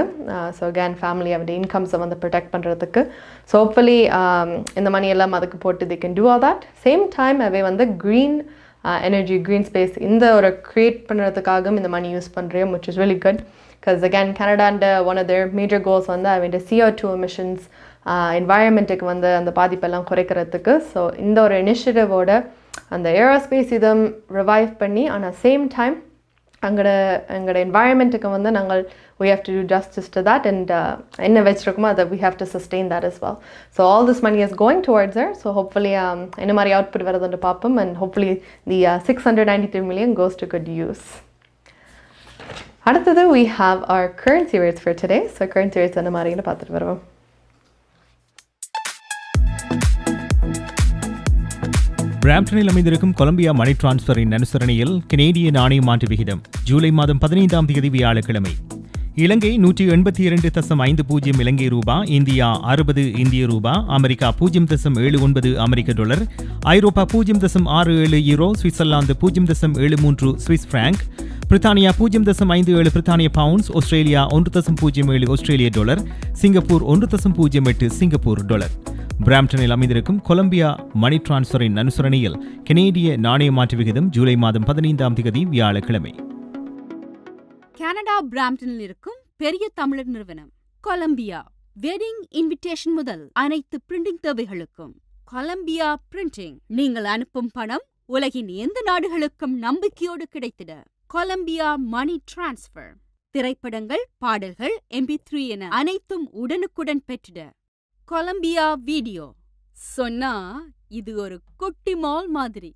ஸோ அகேன் ஃபேமிலி அவருடைய இன்கம்ஸை வந்து ப்ரொடெக்ட் பண்ணுறதுக்கு. ஸோ ஹோப்ஃபுல்லி இந்த மணியெல்லாம் அதுக்கு போட்டு they can do all that. Same time அவை வந்து க்ரீன் எனர்ஜி, க்ரீன் ஸ்பேஸ் இந்த ஒரு க்ரியேட் பண்ணுறதுக்காகவும் இந்த மணி யூஸ் பண்ணுறேன், which is really good. Because again Canada one of their major goals வந்து அவருடைய CO2 emissions என்வாயன்மெண்ட்டுக்கு வந்து அந்த பாதிப்பெல்லாம் குறைக்கிறதுக்கு. ஸோ இந்த ஒரு இனிஷியேட்டிவோட அந்த ஏரோஸ்பேஸ் இதம் ரிவைவ் பண்ணி ஆனால் சேம் டைம் எங்களோட என்வாயன்மெண்ட்டுக்கு வந்து நாங்கள் we have to do justice to that and என்ன வச்சிருக்கோமோ அதை we have to sustain that as well. So all this money is going towards her. So hopefully என்ன மாதிரி அவுட்புட் வருதுன்னு பார்ப்போம். And hopefully the $693 million goes to good use. அடுத்தது we have our currency rates for today. So currency rates என்ன மாதிரின்னு பார்த்துட்டு வருவோம். பிராம்ப்டனில் அமைந்திருக்கும் கொலம்பியா மணி டிரான்ஸ்ஃபரின் அனுசரணையில் கனேடிய நாணய மாற்று விகிதம் ஜூலை மாதம் 15ஆம் தேதி வியாழக்கிழமை இலங்கை 182.50 இலங்கை ரூபா, இந்தியா 60 இந்திய ரூபா, அமெரிக்கா 0.79 அமெரிக்க டாலர், ஐரோப்பா 0.67 யூரோ, சுவிட்சர்லாந்து 0.73 சுவிஸ் பிராங்க், பிரித்தானியா 0.57 பிரித்தானிய பவுண்ட்ஸ், ஆஸ்திரேலியா 1.07 ஆஸ்திரேலிய டாலர், சிங்கப்பூர் 1.08 சிங்கப்பூர் டாலர். பிராம்ப்டனில் அமைந்திருக்கும் கொலம்பியா மணி டிரான்ஸ்ஃபரின் அனுசரணையில் கனேடிய நாணய மாற்று விகிதம் ஜூலை மாதம் 15ஆம் தேதி வியாழக்கிழமை. கனடா பிராம்ப்டனில் இருக்கும் பெரிய தமிழர் நிறுவனம் கொலம்பியா. வெட்டிங் இன்விடேஷன் முதல் அனைத்து பிரிண்டிங் தேவைகளுக்கும் கொலம்பியா பிரிண்டிங். நீங்கள் அனுப்பும் பணம் உலகின் எந்த நாடுகளுக்கும் நம்பிக்கையோடு கிடைத்திட கொலம்பியா மணி டிரான்ஸ்ஃபர். திரைப்படங்கள், பாடல்கள், MP3 என அனைத்தும் உடனுக்குடன் பெற்றிட கொலம்பியா வீடியோ. சொன்னா இது ஒரு குட்டி மால் மாதிரி.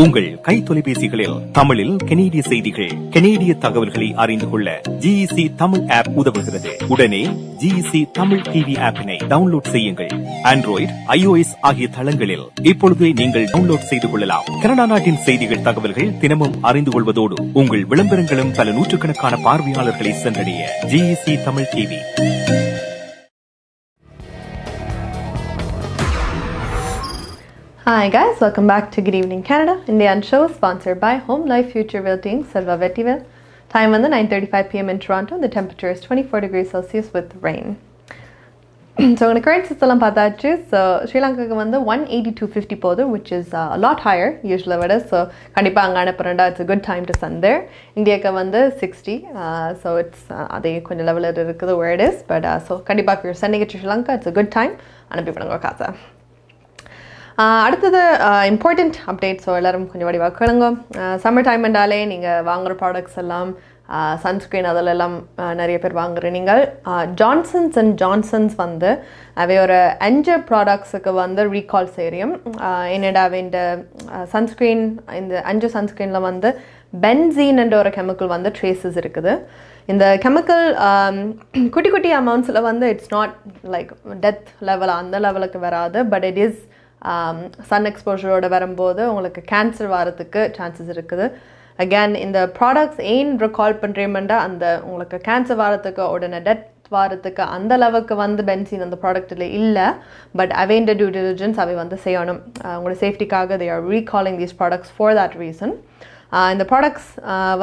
உங்கள் கை தொலைபேசிகளில் தமிழில் கனேடிய செய்திகள், கனேடிய தகவல்களை அறிந்து கொள்ள GEC தமிழ் ஆப் உதவுகிறது. உடனே GEC தமிழ் டிவி ஆப்பினை டவுன்லோட் செய்யுங்கள். ஆண்ட்ராய்டு, iOS ஆகிய தளங்களில் இப்பொழுதே நீங்கள் டவுன்லோட் செய்து கொள்ளலாம். கனடா நாட்டின் செய்திகள், தகவல்கள் தினமும் அறிந்து கொள்வதோடு உங்கள் விளம்பரங்களும் பல நூற்றுக்கணக்கான பார்வையாளர்களை சென்றடைய GEC Tamil TV. Hi guys, welcome back to Good Evening Canada. Indian show sponsored by Home Life Future Realty in Silva Vettiville. Time on the 9:35 p.m. in Toronto. The temperature is 24 degrees Celsius with rain. So in the current system பார்த்தாச்சு. So Sri Lanka வந்து 182.50 போகுது, which is a lot higher usually விட. So கண்டிப்பாக அங்கே அனுப்புறேன்டா, it's a good time to send there. இந்தியாவுக்கு வந்து 60. So it's அதே கொஞ்சம் லெவலில் இருக்குது where it is. But so கண்டிப்பாக if you're sending it to Sri Lanka, it's a good time. அனுப்பி பண்ணுங்க காசை. அடுத்தது இம்பார்ட்டண்ட் அப்டேட். ஸோ எல்லோரும் கொஞ்சம் வடிவாக கேளுங்க. சம்மர் டைம் என்றாலே நீங்கள் வாங்குகிற ப்ராடக்ட்ஸ் எல்லாம் சன்ஸ்க்ரீன் அதிலெல்லாம் நிறைய பேர் வாங்குகிறேன். நீங்கள் ஜான்சன்ஸ் அண்ட் ஜான்சன்ஸ் வந்து அவை ஒரு 5 ப்ராடக்ட்ஸுக்கு வந்து ரீகால் செய்கிறோம். என்னடா இந்த சன்ஸ்க்ரீன், இந்த 5 சன்ஸ்க்ரீனில் வந்து பென்சீன் என்ற ஒரு கெமிக்கல் வந்து ட்ரேசஸ் இருக்குது. இந்த கெமிக்கல் குட்டி குட்டி அமௌண்ட்ஸில் வந்து it's not like death level, அந்த லெவலுக்கு வராது. பட் இட் இஸ் சன் எக்ஸ்போஷரோடு வரும்போது உங்களுக்கு கேன்சர் வரத்துக்கு சான்சஸ் இருக்குது. அகேன் இந்த ப்ராடக்ட்ஸ் ஏன் ரிகால் பண்ணுறேமெண்டா அந்த உங்களுக்கு கேன்சர் வரத்துக்கு உடனே டெத் வரத்துக்கு அந்த அளவுக்கு வந்து பென்சீன் அந்த ப்ராடக்டில் இல்லை. பட் அவைண்ட டியூ டிலிஜென்ஸ் அவை வந்து செய்யணும். உங்களோட சேஃப்டிக்காக they are recalling these products for that reason. இந்த ப்ராடக்ட்ஸ்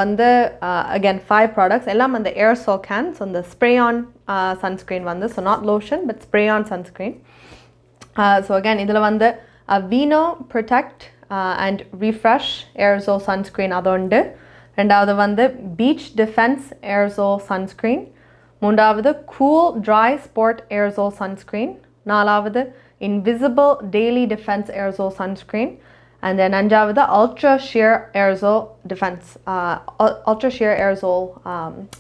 வந்து அகேன் 5 ப்ராடக்ட்ஸ் எல்லாம் அந்த ஏர்சோல் கேன்ஸ், அந்த ஸ்ப்ரே ஆன் சன்ஸ்க்ரீன் வந்து, so not lotion but spray on sunscreen. So again இதில் வந்து வீனோ protect and refresh aerosol sunscreen அது உண்டு. ரெண்டாவது வந்து beach defense aerosol sunscreen. மூன்றாவது cool dry sport aerosol sunscreen. நாலாவது invisible daily defense aerosol sunscreen. And then அஞ்சாவது ultra sheer aerosol defense ultra sheer aerosol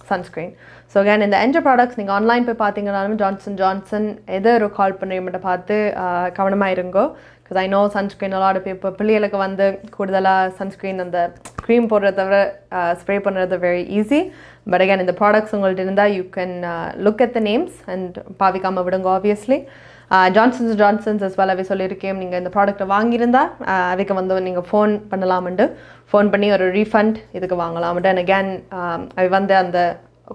sunscreen. So again இந்த அஞ்சு products நீங்கள் ஆன்லைன் போய் பார்த்தீங்கன்னாலும் ஜான்சன் எதை ஒரு கால் பண்ணுறீங்கன்னு பார்த்து கவனமாக இருங்கோ. because I know sunscreen a lot of people பிள்ளைகளுக்கு வந்து கூடுதலாக sunscreen அந்த க்ரீம் போடுறத தவிர ஸ்ப்ரே பண்ணுறது very easy. But again இந்த ப்ராடக்ட்ஸ் உங்கள்கிட்ட இருந்தால் you can look at the names and பாவிக்காமல் விடுங்க obviously. ஜான்சன்ஸ் as well சொல்லியிருக்கேன். நீங்கள் இந்த ப்ராடக்ட்டை வாங்கியிருந்தால் அதுக்கு வந்து நீங்கள் ஃபோன் பண்ணலாம்ண்டு ஃபோன் பண்ணி ஒரு ரீஃபண்ட் இதுக்கு வாங்கலாம்ண்டு. அண்ட் அகேன் அது வந்து அந்த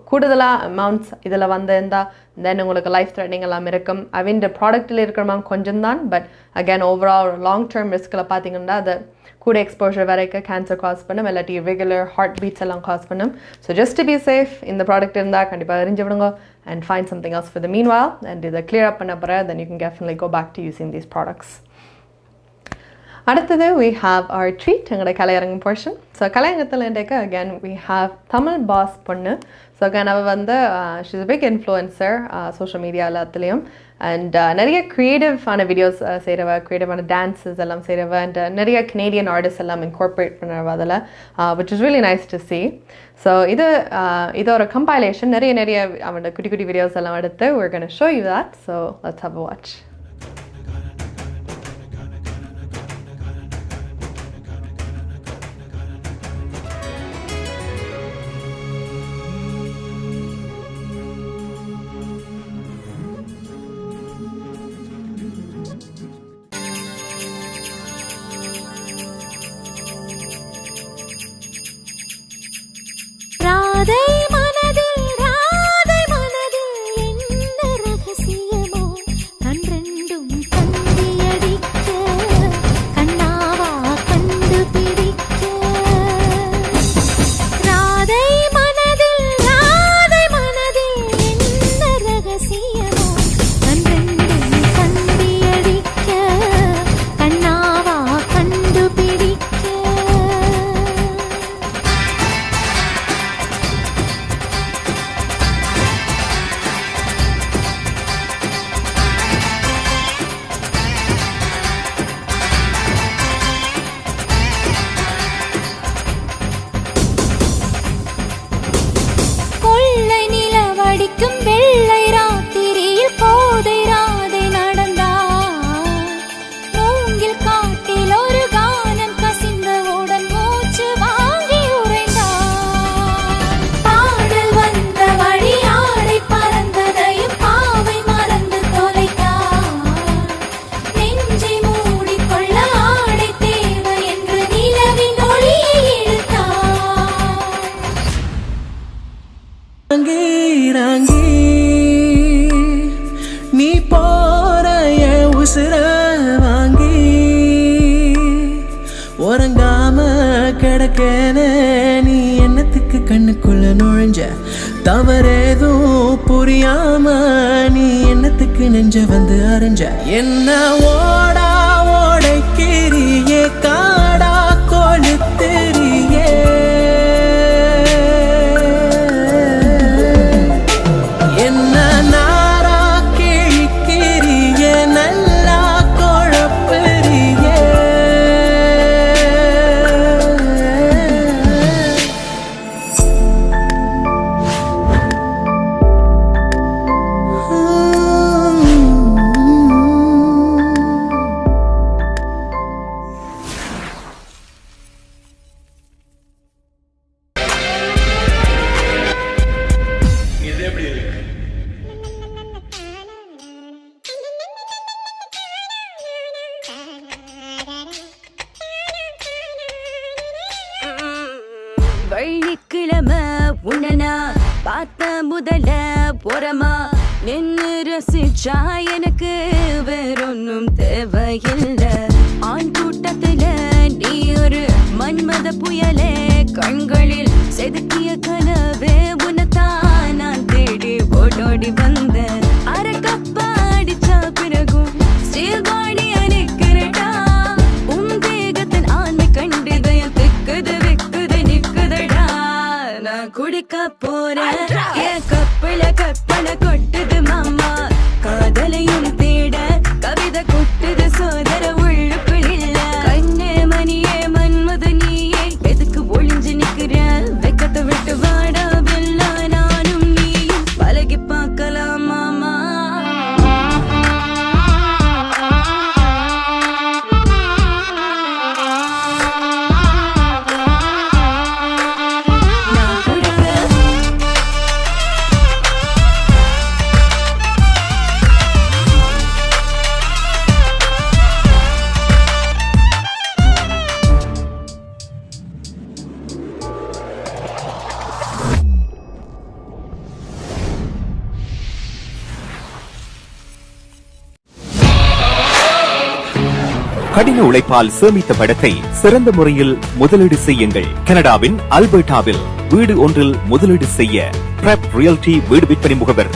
கூடுதலாக அமௌண்ட்ஸ் இதில் வந்து இருந்தால் தென் உங்களுக்கு லைஃப் த்ரெட்னிங் எல்லாம் இருக்கும். இந்த ப்ராடக்ட்டில் இருக்கிற கொஞ்சம் தான். But again overall long term ரிஸ்கில் பார்த்தீங்கன்னா அது கூட எக்ஸ்போஷர் வரைக்கும் கேன்சர் காஸ் பண்ணும், இல்லாட்டி ரெகுலர் ஹார்ட் பீட்ஸ் எல்லாம் காஸ் பண்ணும். So just to be safe இந்த ப்ராடக்ட் இருந்தால் கண்டிப்பாக எரிஞ்சு விடுங்க and find something else for the meanwhile. And இதை clear up பண்ண பிறகு then you can definitely go back to using these products. அடுத்தது we have our treat, எங்களோட கலையரங்கம் portion. ஸோ கலையரங்கத்தில் இன்றைக்கு again we have தமிழ் பாஸ் பொண்ணு. ஸோ again அவள் வந்து she's a big influencer social media எல்லாத்துலேயும். அண்ட் நிறைய க்ரியேட்டிவான வீடியோஸ் செய்கிறவ, க்ரியேட்டிவான டான்ஸஸ் எல்லாம் செய்கிறவ. அண்ட் நிறைய கனேடியன் ஆர்டிஸ்ட் எல்லாம் இன்கார்பரேட் பண்ணுறவ அதில், which is really nice to see. So இது ஒரு கம்பைலேஷன், நிறைய அவனோட குட்டி குட்டி வீடியோஸ் எல்லாம் எடுத்து we're going to show you that. So let's have a watch. நீ என்னத்துக்கு கண்ணுக்குள்ள நுழைஞ்ச, தவறேதும் புரியாம நீ என்னத்துக்கு நெஞ்ச வந்து அரைஞ்ச. என்ன ஓடா ஓடைக்கிறியே, காடா கொளுத்துறியே, என்ன நாரா கிழிக்கிறியே, நல்லா குழப்புறியே. வெள்ளிக்கிழமை உடனா பார்த்த முதல போறமா நின்னு ரசிச்சா எனக்கு வேறொன்னும் தேவையில்லை. ஆண் கூட்டத்துல நீ ஒரு மன்மத புயலே, கண்களில் செதுக்கிய கனவே உனத்தான் நான் தேடி ஓடோடி வந்தேன். அரக்கப்பா அடிச்ச பிறகும் ஸ்டீல் பாடி அணைக்கிறடா, உன் தேகத்தின் போறேன் என் கப்பல கற்பனை கொட்டுது மாமா காதலையும் தேட கவிதை கொட்டுது சோதர உள்ளுக்குள் இல்ல கண்ணே மணியே மன்மத நீயே எதுக்கு ஒளிஞ்சு நிக்கிற வெக்கத்தை விட்டு வாடா வெல்லா நானும் நீயும் பழகி பார்க்கலாம் மாமா கடின உழைப்பால் சேமித்த பணத்தை சிறந்த முறையில் முதலீடு செய்யுங்கள். கனடாவின் அல்பர்டாவில் வீடு ஒன்றில் முதலீடு செய்ய பிரெப் ரியல்டி வீடு விற்பனை முகவர்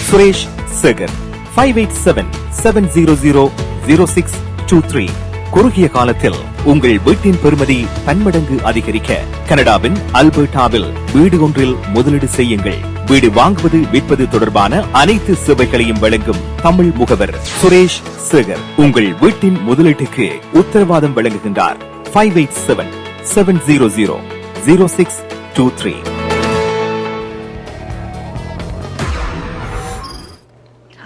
சுரேஷ் சேகர் 587-700-0623. குறுகிய காலத்தில் உங்கள் வீட்டின் பெறுமதி பன்மடங்கு அதிகரிக்க கனடாவின் அல்பர்டாவில் வீடு ஒன்றில் முதலீடு செய்யுங்கள். வீடு வாங்குவது விற்பது தொடர்பான அனைத்து சேவைகளையும் வழங்கும் தமிழ் முகவர் சுரேஷ் சேகர் உங்கள் வீட்டின் முதலீட்டுக்கு உத்தரவாதம் வழங்குகின்றார். 587-700-0623.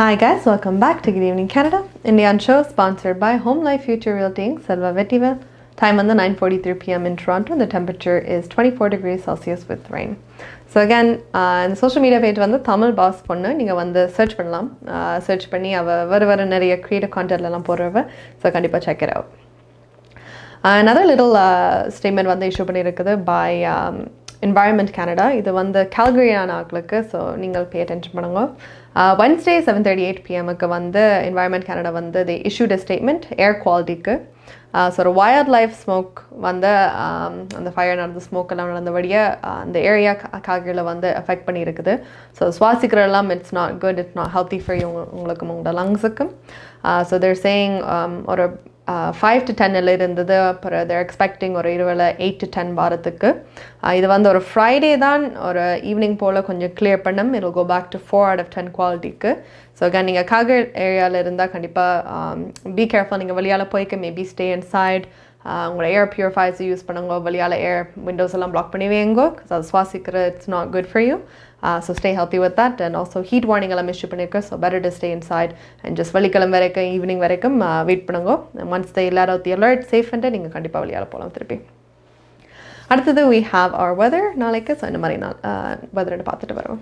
Hi guys, welcome back to Good Evening Canada. Indian show sponsored by Home Life Future Realty Inc. Selva Vettivel. Time on the 9:43 p.m. in Toronto and the temperature is 24 degrees Celsius with rain. So again, இந்த social media page வந்து தமிழ் பாஸ் பொண்ணு நீங்கள் வந்து search பண்ணலாம். Search பண்ணி அவள் வர நிறைய க்ரியேட்டிவ் கான்டென்ட்லாம் போடுறவ. ஸோ கண்டிப்பாக check it out. another little statement வந்து இஷ்யூ பண்ணியிருக்குது பை என்வாயர்மெண்ட் கனடா. இது வந்து கால்கரியான ஆக்களுக்கு, ஸோ நீங்கள் பே அட்டென்ஷன் பண்ணுங்க. Wednesday 7:38 p.m.க்கு வந்து என்வாயர்மெண்ட் கனடா வந்து they issued a statement air குவாலிட்டிக்கு. ஸோ ஒரு வைல்ட் லைஃப் ஸ்மோக் வந்து அந்த ஃபயர் நடந்த ஸ்மோக் எல்லாம் நடந்தபடியே அந்த ஏரியா கால்கரியில் வந்து எஃபெக்ட் பண்ணியிருக்குது. ஸோ சுவாசிக்கிறதெல்லாம் it's not good, it's not healthy for you உங்களுக்கும் உங்களோட லங்ஸுக்கும். ஸோ தேர் சேயிங் ஒரு 5 to 10 இருந்தது. அப்புறம் தேர் எக்ஸ்பெக்டிங் ஒரு 8 to 10 வாரத்துக்கு. இது வந்து ஒரு ஃப்ரைடே தான் ஒரு ஈவினிங் போல் கொஞ்சம் கிளியர் பண்ணும். It will go back to 4 out of 10 குவாலிட்டிக்கு. ஸோ அகேன் நீங்கள் கால்கரி ஏரியாவில் இருந்தால் கண்டிப்பாக பி கேர்ஃபுல். நீங்கள் வெளியால் போய்க்க மேபி ஸ்டே இன்சைட். உங்களோட ஏர் பியூரிஃபைஸை யூஸ் பண்ணுங்க. வெளியால் ஏர் விண்டோஸ் எல்லாம் பிளாக் பண்ணி வைங்க. அது சுவாசிக்கிற it's not good for you. So stay healthy with that. And also heat warning எல்லாம் இஷ்யூ பண்ணியிருக்கோம். So better to stay inside and just வெள்ளிக்கிழமை வரைக்கும் ஈவினிங் வரைக்கும் வெயிட் பண்ணுங்க. once they let out the alert safe and நீங்கள் கண்டிப்பாக வெளியால் போகலாம் திருப்பி. அடுத்தது we have our weather நாளைக்கு. ஸோ இந்த மாதிரி வெதர்னு பார்த்துட்டு வரோம்.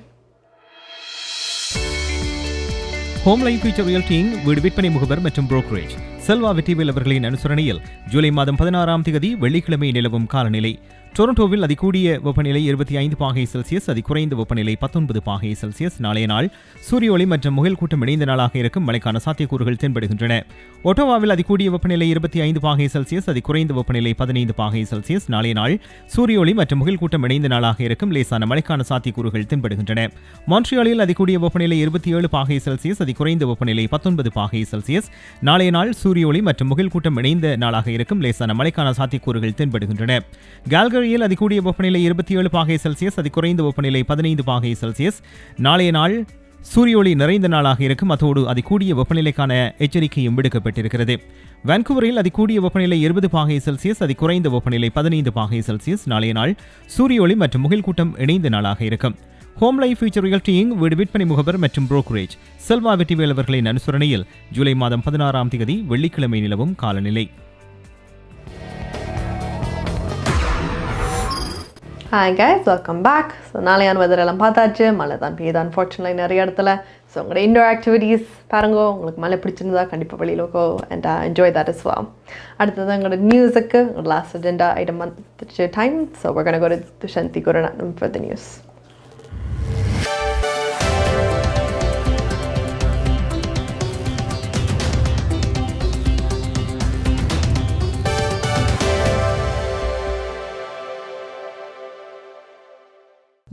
Home life Future Realty Inc வீடு விற்பனை முகவர் மற்றும் புரோக்கரேஜ் செல்வா வெற்றிவேல் அவர்களின் அனுசரணையில் ஜூலை மாதம் 16ஆம் தேதி வெள்ளிக்கிழமை நிலவும் காலநிலை. டொரண்டோவில் அதிகூடிய வெப்பநிலை 25 பாகை செல்சியஸ், அதிகுறைந்த வெப்பநிலை 19 பாகை செல்சியஸ். நாளைய நாள் சூரிய ஒளி மற்றும் முகில் கூட்டம் இணைந்த நாளாக இருக்கும். மழைக்கான சாத்தியக்கூறுகள் தென்படுகின்றன. ஒட்டோவாவில் அதிகூடிய வெப்பநிலை 25 பாகை செல்சியஸ், அதிகுறைந்த வெப்பநிலை 15 பாகை செல்சியஸ். நாளைய நாள் சூரிய ஒளி மற்றும் முகில் கூட்டம் இணைந்த நாளாக இருக்கும். லேசான மழைக்கான சாத்தியக்கூறுகள் தென்படுகின்றன. மான்ட்ரியாலில் அதிகூடிய வெப்பநிலை 27 பாகை செல்சியஸ், அதிகுறைந்த வெப்பநிலை 19 பாகை செல்சியஸ். நாளைய நாள் சூரிய ஒளி மற்றும் முகில் கூட்டம் இணைந்த நாளாக இருக்கும். லேசான மழைக்கான சாத்தியக்கூறுகள் தென்படுகின்றன. கால்கரியில் அதிகூடிய வெப்பநிலை 27 பாகை செல்சியஸ், அதிகுறைந்த வெப்பநிலை 15 பாகை செல்சியஸ். நாளைய நாள் சூரிய ஒளி நிறைந்த நாளாக இருக்கும். அதோடு அதிகூடிய வெப்பநிலைக்கான எச்சரிக்கையும் விடுக்கப்பட்டிருக்கிறது. வான்கூவரில் அதிகூடிய வெப்பநிலை 20 பாகை செல்சியஸ், அதிகுறைந்த வெப்பநிலை 15 பாகை செல்சியஸ். நாளைய நாள் சூரிய ஒளி மற்றும் முகில் கூட்டம் இணைந்த நாளாக இருக்கும். Home life Future Realty Inc வீடு விற்பனை முகவர் மற்றும் புரோக்கரேஜ் செல்வா வெற்றிவேல் அவர்களின் அனுசரணையில் ஜூலை மாதம் 16ஆம் தேதி வெள்ளிக்கிழமை நிலவும் காலநிலை. Hi guys, welcome back. So நாளையான வெதர் எல்லாம் பார்த்தாச்சு. மழை தான் பெய்யுது அன்ஃபார்ச்சுனேட்லி நிறைய இடத்துல. ஸோ உங்களோட இன்டோர் ஆக்டிவிட்டீஸ் பாருங்க. உங்களுக்கு மழை பிடிச்சிருந்தா கண்டிப்பாக வெளியில் go and enjoy that as well. அடுத்தது எங்களோட நியூஸுக்கு லாஸ்ட் அஜெண்டா ஐட்டம் வந்துச்சு time. So we're going to go to Dushanti Gurunatham for the news.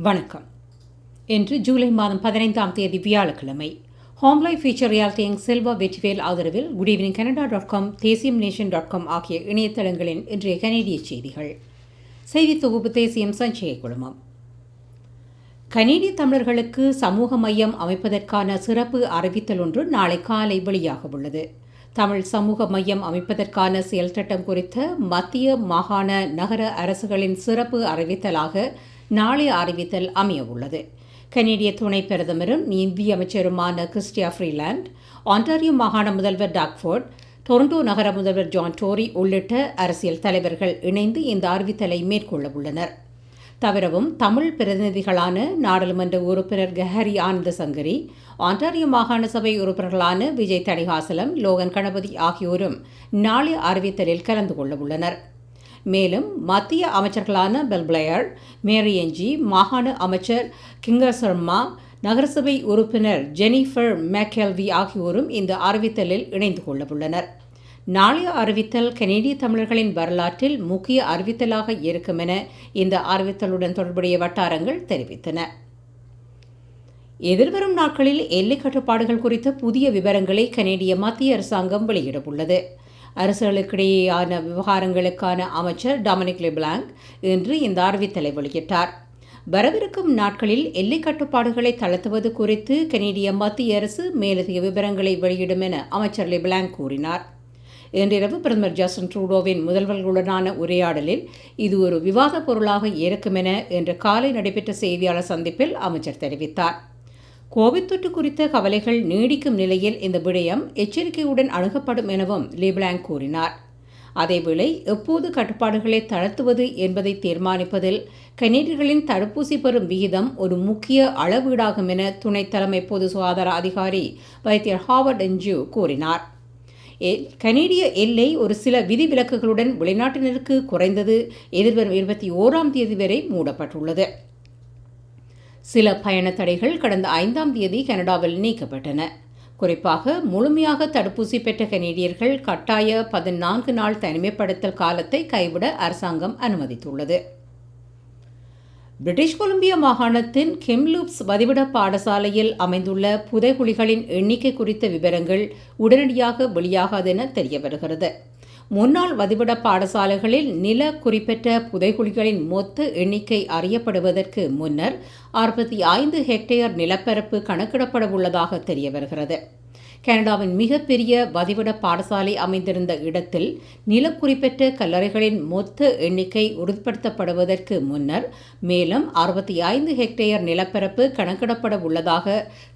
வணக்கம். இன்று ஜூலை மாதம் 15ஆம் தேதி வியாழக்கிழமை. Home life future reality inc Selva Vetrivel ஆதரவில் குட் ஈவினிங் canada.com தேசியம்நேஷன்.com ஆகிய இணையதளங்களின் இன்றைய கனேடிய செய்திகள். செய்தி தொகுப்பு தேசியம் சஞ்சய குழுமம். கனேடிய தமிழர்களுக்கு சமூக மையம் அமைப்பதற்கான சிறப்பு அறிவித்தல் ஒன்று நாளை காலை வெளியாக உள்ளது. தமிழ் சமூக மையம் அமைப்பதற்கான செயல் திட்டம் குறித்த மத்திய மாகாண நகர அரசுகளின் சிறப்பு அறிவித்தலாக நாளை அறிவித்தல் அமைய உள்ளது. கனேடிய துணை பிரதமரும் நிதி அமைச்சருமான கிறிஸ்டியா ஃப்ரீலாண்ட், ஆன்டாரியோ மாகாண முதல்வர் டாக்ஃபோர்ட், டொரண்டோ நகர முதல்வர் ஜான் டோரி உள்ளிட்ட அரசியல் தலைவர்கள் இணைந்து இந்த அறிவித்தலை மேற்கொள்ள உள்ளனர். தவிரவும் தமிழ் பிரதிநிதிகளான நாடாளுமன்ற உறுப்பினர் கஹரி ஆனந்த சங்கரி, ஆன்டாரியோ மாகாண சபை உறுப்பினர்களான விஜய் தணிகாசலம், லோகன் கணபதி ஆகியோரும் நாளைய அறிவித்தலில் கலந்து கொள்ள உள்ளனர். மேலும் மத்திய அமைச்சர்களான பெல் பிளேயர், மேரி என்ஜி, மாகாண அமைச்சர் கிங்கர் சர்மா, நகரசபை உறுப்பினர் ஜெனிஃபர் மேக்கெல்வி ஆகியோரும் இந்த அறிவித்தலில் இணைந்து கொள்ள உள்ளனர். நாளைய அறிவித்தல் கனேடிய தமிழர்களின் வரலாற்றில் முக்கிய அறிவித்தலாக இருக்கும் என இந்த அறிவித்தலுடன் தொடர்புடைய வட்டாரங்கள் தெரிவித்தன. எதிர்வரும் நாட்களில் எல்லை கட்டுப்பாடுகள் குறித்த புதிய விவரங்களை கனேடிய மத்திய அரசாங்கம் வெளியிடவுள்ளது. அரசுகளுக்கிடையேயான விவகாரங்களுக்கான அமைச்சர் டாமினிக் லெப்லாங்க் இன்று இந்த அறிவித்தலை வெளியிட்டார். வரவிருக்கும் நாட்களில் எல்லை கட்டுப்பாடுகளை தளர்த்துவது குறித்து கனேடிய மத்திய அரசு மேலதிக விவரங்களை வெளியிடும் என அமைச்சர் லெப்லாங்க் கூறினார். இன்றிரவு பிரதமர் ஜஸ்டின் ட்ரூடோவின் முதல்வர்களுடனான உரையாடலில் இது ஒரு விவாத பொருளாக இருக்கும் என இன்று காலை நடைபெற்ற செய்தியாளர் சந்திப்பில் அமைச்சர் தெரிவித்தார். கோவிட் தொற்று குறித்த கவலைகள் நீடிக்கும் நிலையில் இந்த விடயம் எச்சரிக்கையுடன் அணுகப்படும் எனவும் லெப்லாங்க் கூறினார். அதேவேளை எப்போது கட்டுப்பாடுகளை தளர்த்துவது என்பதை தீர்மானிப்பதில் கனேடியர்களின் தடுப்பூசி பெறும் விகிதம் ஒரு முக்கிய அளவீடாகும் என துணை தலைமை பொது சுகாதார அதிகாரி வைத்தியர் ஹாவர்ட் என்ஜூ கூறினார். கனேடிய எல்லை ஒரு சில விதிவிலக்குகளுடன் வெளிநாட்டினருக்கு குறைந்தது எதிர்வரும் 21ஆம் தேதி வரை மூடப்பட்டுள்ளது. சில பயண தடைகள் கடந்த 5ஆம் தேதி கனடாவில் நீக்கப்பட்டன. குறிப்பாக முழுமையாக தடுப்பூசி பெற்ற கனேடியர்கள் கட்டாய 14 நாள் தனிமைப்படுத்தல் காலத்தை கைவிட அரசாங்கம் அனுமதித்துள்ளது. பிரிட்டிஷ் கொலம்பியா மாகாணத்தின் கெம்லூப்ஸ் வதிவிட பாடசாலையில் அமைந்துள்ள புதைகுழிகளின் எண்ணிக்கை குறித்த விவரங்கள் உடனடியாக வெளியாகாதென தெரிய வருகிறது. முன்னாள் வதிவிட பாடசாலைகளில் நில குறிப்பிட்ட புதைகுழிகளின் மொத்த எண்ணிக்கை அறியப்படுவதற்கு முன்னர் 65 ஹெக்டேயர் நிலப்பரப்பு கணக்கிடப்பட உள்ளதாக தெரிய வருகிறது. கனடாவின் மிகப்பெரிய வதிவிட பாடசாலை அமைந்திருந்த இடத்தில் நிலக்குறிப்பெற்ற கல்லறைகளின் மொத்த எண்ணிக்கை உறுதிப்படுத்தப்படுவதற்கு முன்னர் மேலும் 65 ஹெக்டேயர் நிலப்பரப்பு கணக்கிடப்பட உள்ளதாக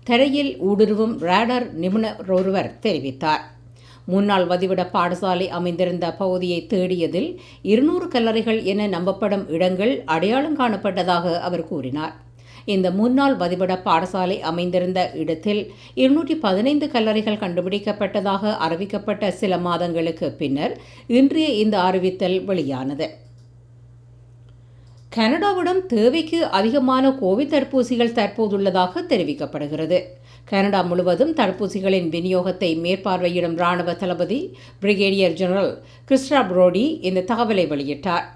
தரையில் ஊடுருவும் ரேடார் நிபுணர் ஒருவர் தெரிவித்தார். முன்னாள் வதிவிட பாடசாலை அமைந்திருந்த பகுதியை தேடியதில் 200 கல்லறைகள் என நம்பப்படும் இடங்கள் அடையாளம் காணப்பட்டதாக அவர் கூறினார். இந்த முன்னாள் வதிவிட பாடசாலை அமைந்திருந்த இடத்தில் 215 கல்லறைகள் கண்டுபிடிக்கப்பட்டதாக அறிவிக்கப்பட்ட சில மாதங்களுக்கு பின்னர் இன்றைய இந்த அறிவித்தல் வெளியானது. கனடாவிடம் தேவைக்கு அதிகமான கோவிட் தடுப்பூசிகள் தற்போதுள்ளதாக தெரிவிக்கப்படுகிறது. கனடா முழுவதும் தடுப்பூசிகளின் விநியோகத்தை மேற்பார்வையிடும் ராணுவ தளபதி பிரிகேடியர் ஜெனரல் கிறிஸ்டா புரோடி இந்த தகவலை வெளியிட்டார்.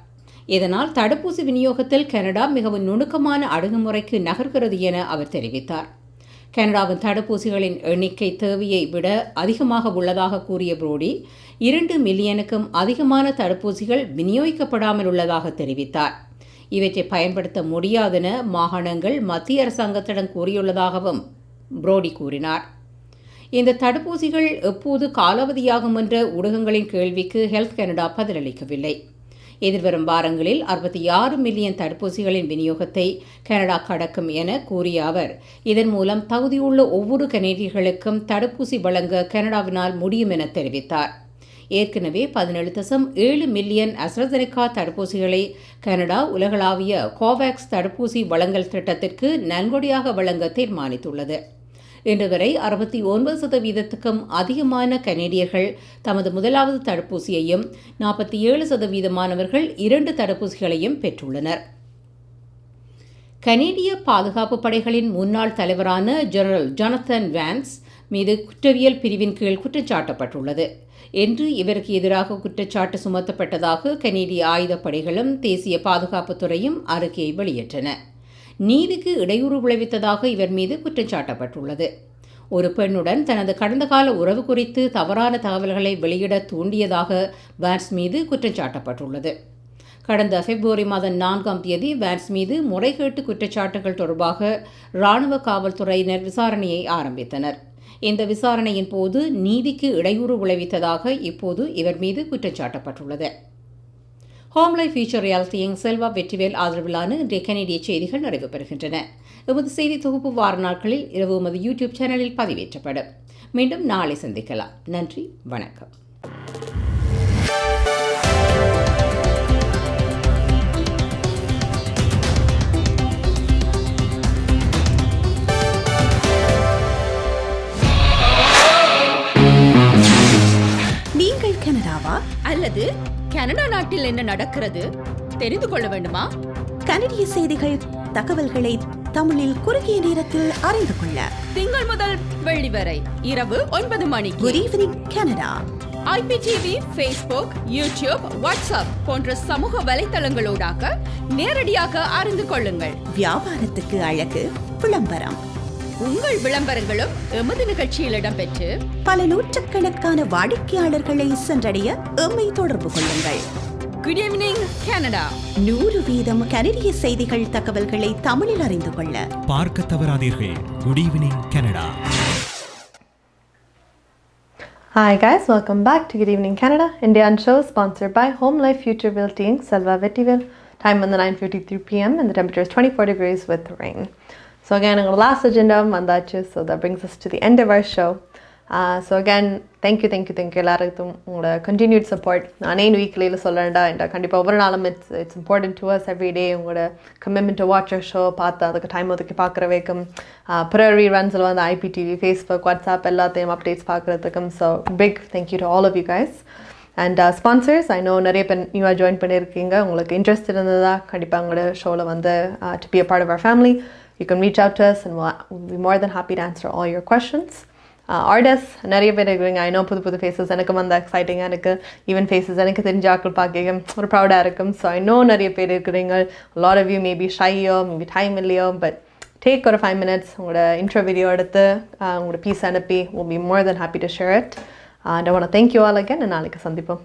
இதனால் தடுப்பூசி விநியோகத்தில் கனடா மிகவும் நுணுக்கமான அணுகுமுறைக்கு நகர்கிறது என அவர் தெரிவித்தார். கனடாவின் தடுப்பூசிகளின் எண்ணிக்கை தேவையை விட அதிகமாக உள்ளதாக கூறிய புரோடி 2 மில்லியனுக்கும் அதிகமான தடுப்பூசிகள் விநியோகிக்கப்படாமல் உள்ளதாக தெரிவித்தார். இவற்றை பயன்படுத்த முடியாதென மாகாணங்கள் மத்திய அரசாங்கத்திடம் கூறியுள்ளதாகவும் புரோடி கூறினார். இந்த தடுப்பூசிகள் எப்போது காலாவதியாகும் என்ற ஊடகங்களின் கேள்விக்கு ஹெல்த் கனடா பதிலளிக்கவில்லை. எதிர்வரும் வாரங்களில் 66 மில்லியன் தடுப்பூசிகளின் விநியோகத்தை கனடா கடக்கும் என கூறிய அவர், இதன் மூலம் தகுதியுள்ள ஒவ்வொரு கனேடியர்களுக்கும் தடுப்பூசி வழங்க கனடாவினால் முடியும் என தெரிவித்தார். ஏற்கனவே 17.7 மில்லியன் அஸ்ட்ராசெனெகா தடுப்பூசிகளை கனடா உலகளாவிய கோவேக்ஸ் தடுப்பூசி வழங்கல் திட்டத்திற்கு நன்கொடையாக வழங்க தீர்மானித்துள்ளது. இன்று வரை 69% அதிகமான கனேடியர்கள் தமது முதலாவது தடுப்பூசியையும் 47% 2 தடுப்பூசிகளையும் பெற்றுள்ளனர். கனேடிய பாதுகாப்பு படைகளின் முன்னாள் தலைவரான ஜெனரல் ஜொனத்தன் வான்ஸ் மீது குற்றவியல் பிரிவின் கீழ் குற்றச்சாட்டப்பட்டுள்ளது என்று இவருக்கு எதிராக குற்றச்சாட்டு சுமத்தப்பட்டதாக கனேடிய ஆயுதப்படைகளும் தேசிய பாதுகாப்புத்துறையும் அறிக்கையை வெளியிட்டன. நீதிக்கு இடையூறு விளைவித்ததாக இவர் மீது குற்றச்சாட்டப்பட்டுள்ளது. ஒரு பெண்ணுடன் தனது கடந்த கால உறவு குறித்து தவறான தகவல்களை வெளியிட தூண்டியதாக வான்ஸ் மீது குற்றச்சாட்டப்பட்டுள்ளது. கடந்த பிப்ரவரி மாதம் 4ஆம் தேதி வேன்ஸ் மீது முறைகேட்டு குற்றச்சாட்டுகள் தொடர்பாக இராணுவ காவல்துறையினர் விசாரணையை ஆரம்பித்தனர். இந்த விசாரணையின் போது நீதிக்கு இடையூறு விளைவித்ததாக இப்போது இவர் மீது குற்றச்சாட்டப்பட்டுள்ளது. ஹோம் லைஃப் ஃபியூச்சர் ரியாலிட்டியின் செல்வா வெற்றிவேல் ஆதரவிலான இன்றைய கனேடிய செய்திகள் நிறைவு பெறுகின்றன. எமது செய்தி தொகுப்பு வார நாட்களில் இரவு எமது யூடியூப் சேனலில் பதிவேற்றப்படும். மீண்டும் நாளை சந்திக்கலாம். நன்றி, வணக்கம். நீங்கள் கனடாவா அல்லது கனடா நாட்டில் என்ன நடக்கிறது தெரிந்து கொள்ள வேண்டுமா? கனடிய செய்திகள், தகவல்களை தமிழில் குறுகிய நேரத்தில் அறிந்து கொள்ள திங்கள் முதல் வெள்ளி வரை இரவு 9 மணிக்கு good evening Canada IPTV, Facebook, YouTube, WhatsApp போன்ற சமூக வலைத்தளங்களூடாக நேரடியாக அறிந்து கொள்ளுங்கள். வியாபாரத்துக்கு அழகு விளம்பரம். உங்கள் விளம்பரங்களும் எமது நிகழ்ச்சியில் இடம்பெற்று பல நூற்றுக்கணக்கான வாடிக்கையாளர்களை சென்றடைய எம்மை தொடர்பு கொள்ளுங்கள். Good evening Canada. 100% கனடிய செய்திகள், தகவல்களை தமிழில் அறிந்து கொள்ள பார்க்க தவறாதீர்கள். Good evening Canada. Hi guys, welcome back to Good Evening Canada. Indian show sponsored by Home Life Future Realty Inc. Selva Vettiville. Time on the 9:53 p.m. and the temperature is 24 degrees with rain. So again, our last agenda mandachu, so that brings us to the end of our show. So again, thank you எல்லாருக்கும் உங்களோட continued support. நானே வீக்லியில் சொல்லண்டா என்ற கண்டிப்பாக ஒவ்வொரு நாளும் it's important to us every day. உங்களோட commitment to watch our show, பார்த்து அதுக்கு டைம் ஒதுக்கி பார்க்குற வைக்கும், பிற ரீரன்ஸில் வந்து IPTV, Facebook, WhatsApp எல்லாத்தையும் அப்டேட்ஸ் பார்க்குறதுக்கும். So big thank you to all of you guys. And sponsors, I know நிறைய பேர் நியூவாக ஜாயின் பண்ணியிருக்கீங்க. உங்களுக்கு இன்ட்ரெஸ்ட் இருந்ததா கண்டிப்பாக உங்களோட ஷோவில் வந்து to be a part of our family, you can reach out to us and we'll be more than happy to answer all your questions. Orders நிறைய பேர் இருக்கிறீங்க. ஐ நோ புது ஃபேஸஸ் எனக்கும் வந்து எக்ஸைட்டிங்காக இருக்குது. ஈவன் ஃபேஸஸ் எனக்கு தெரிஞ்ச ஆக்கள் பார்க்க ஒரு ப்ரௌடாக இருக்கும். ஸோ ஐ நோ நிறைய பேர் இருக்கிறீங்க. லாட் ஆஃப் யூ மேபி ஷையோ, மேபி டைம் இல்லையோ, பட் டேக் ஒரு 5 minutes உங்களோட இன்ட்ரோ வீடியோ எடுத்து உங்களோட பீஸ் அனுப்பி we'll be more than happy to share it. And I want to thank you all again and நாளைக்கு சந்திப்போம்.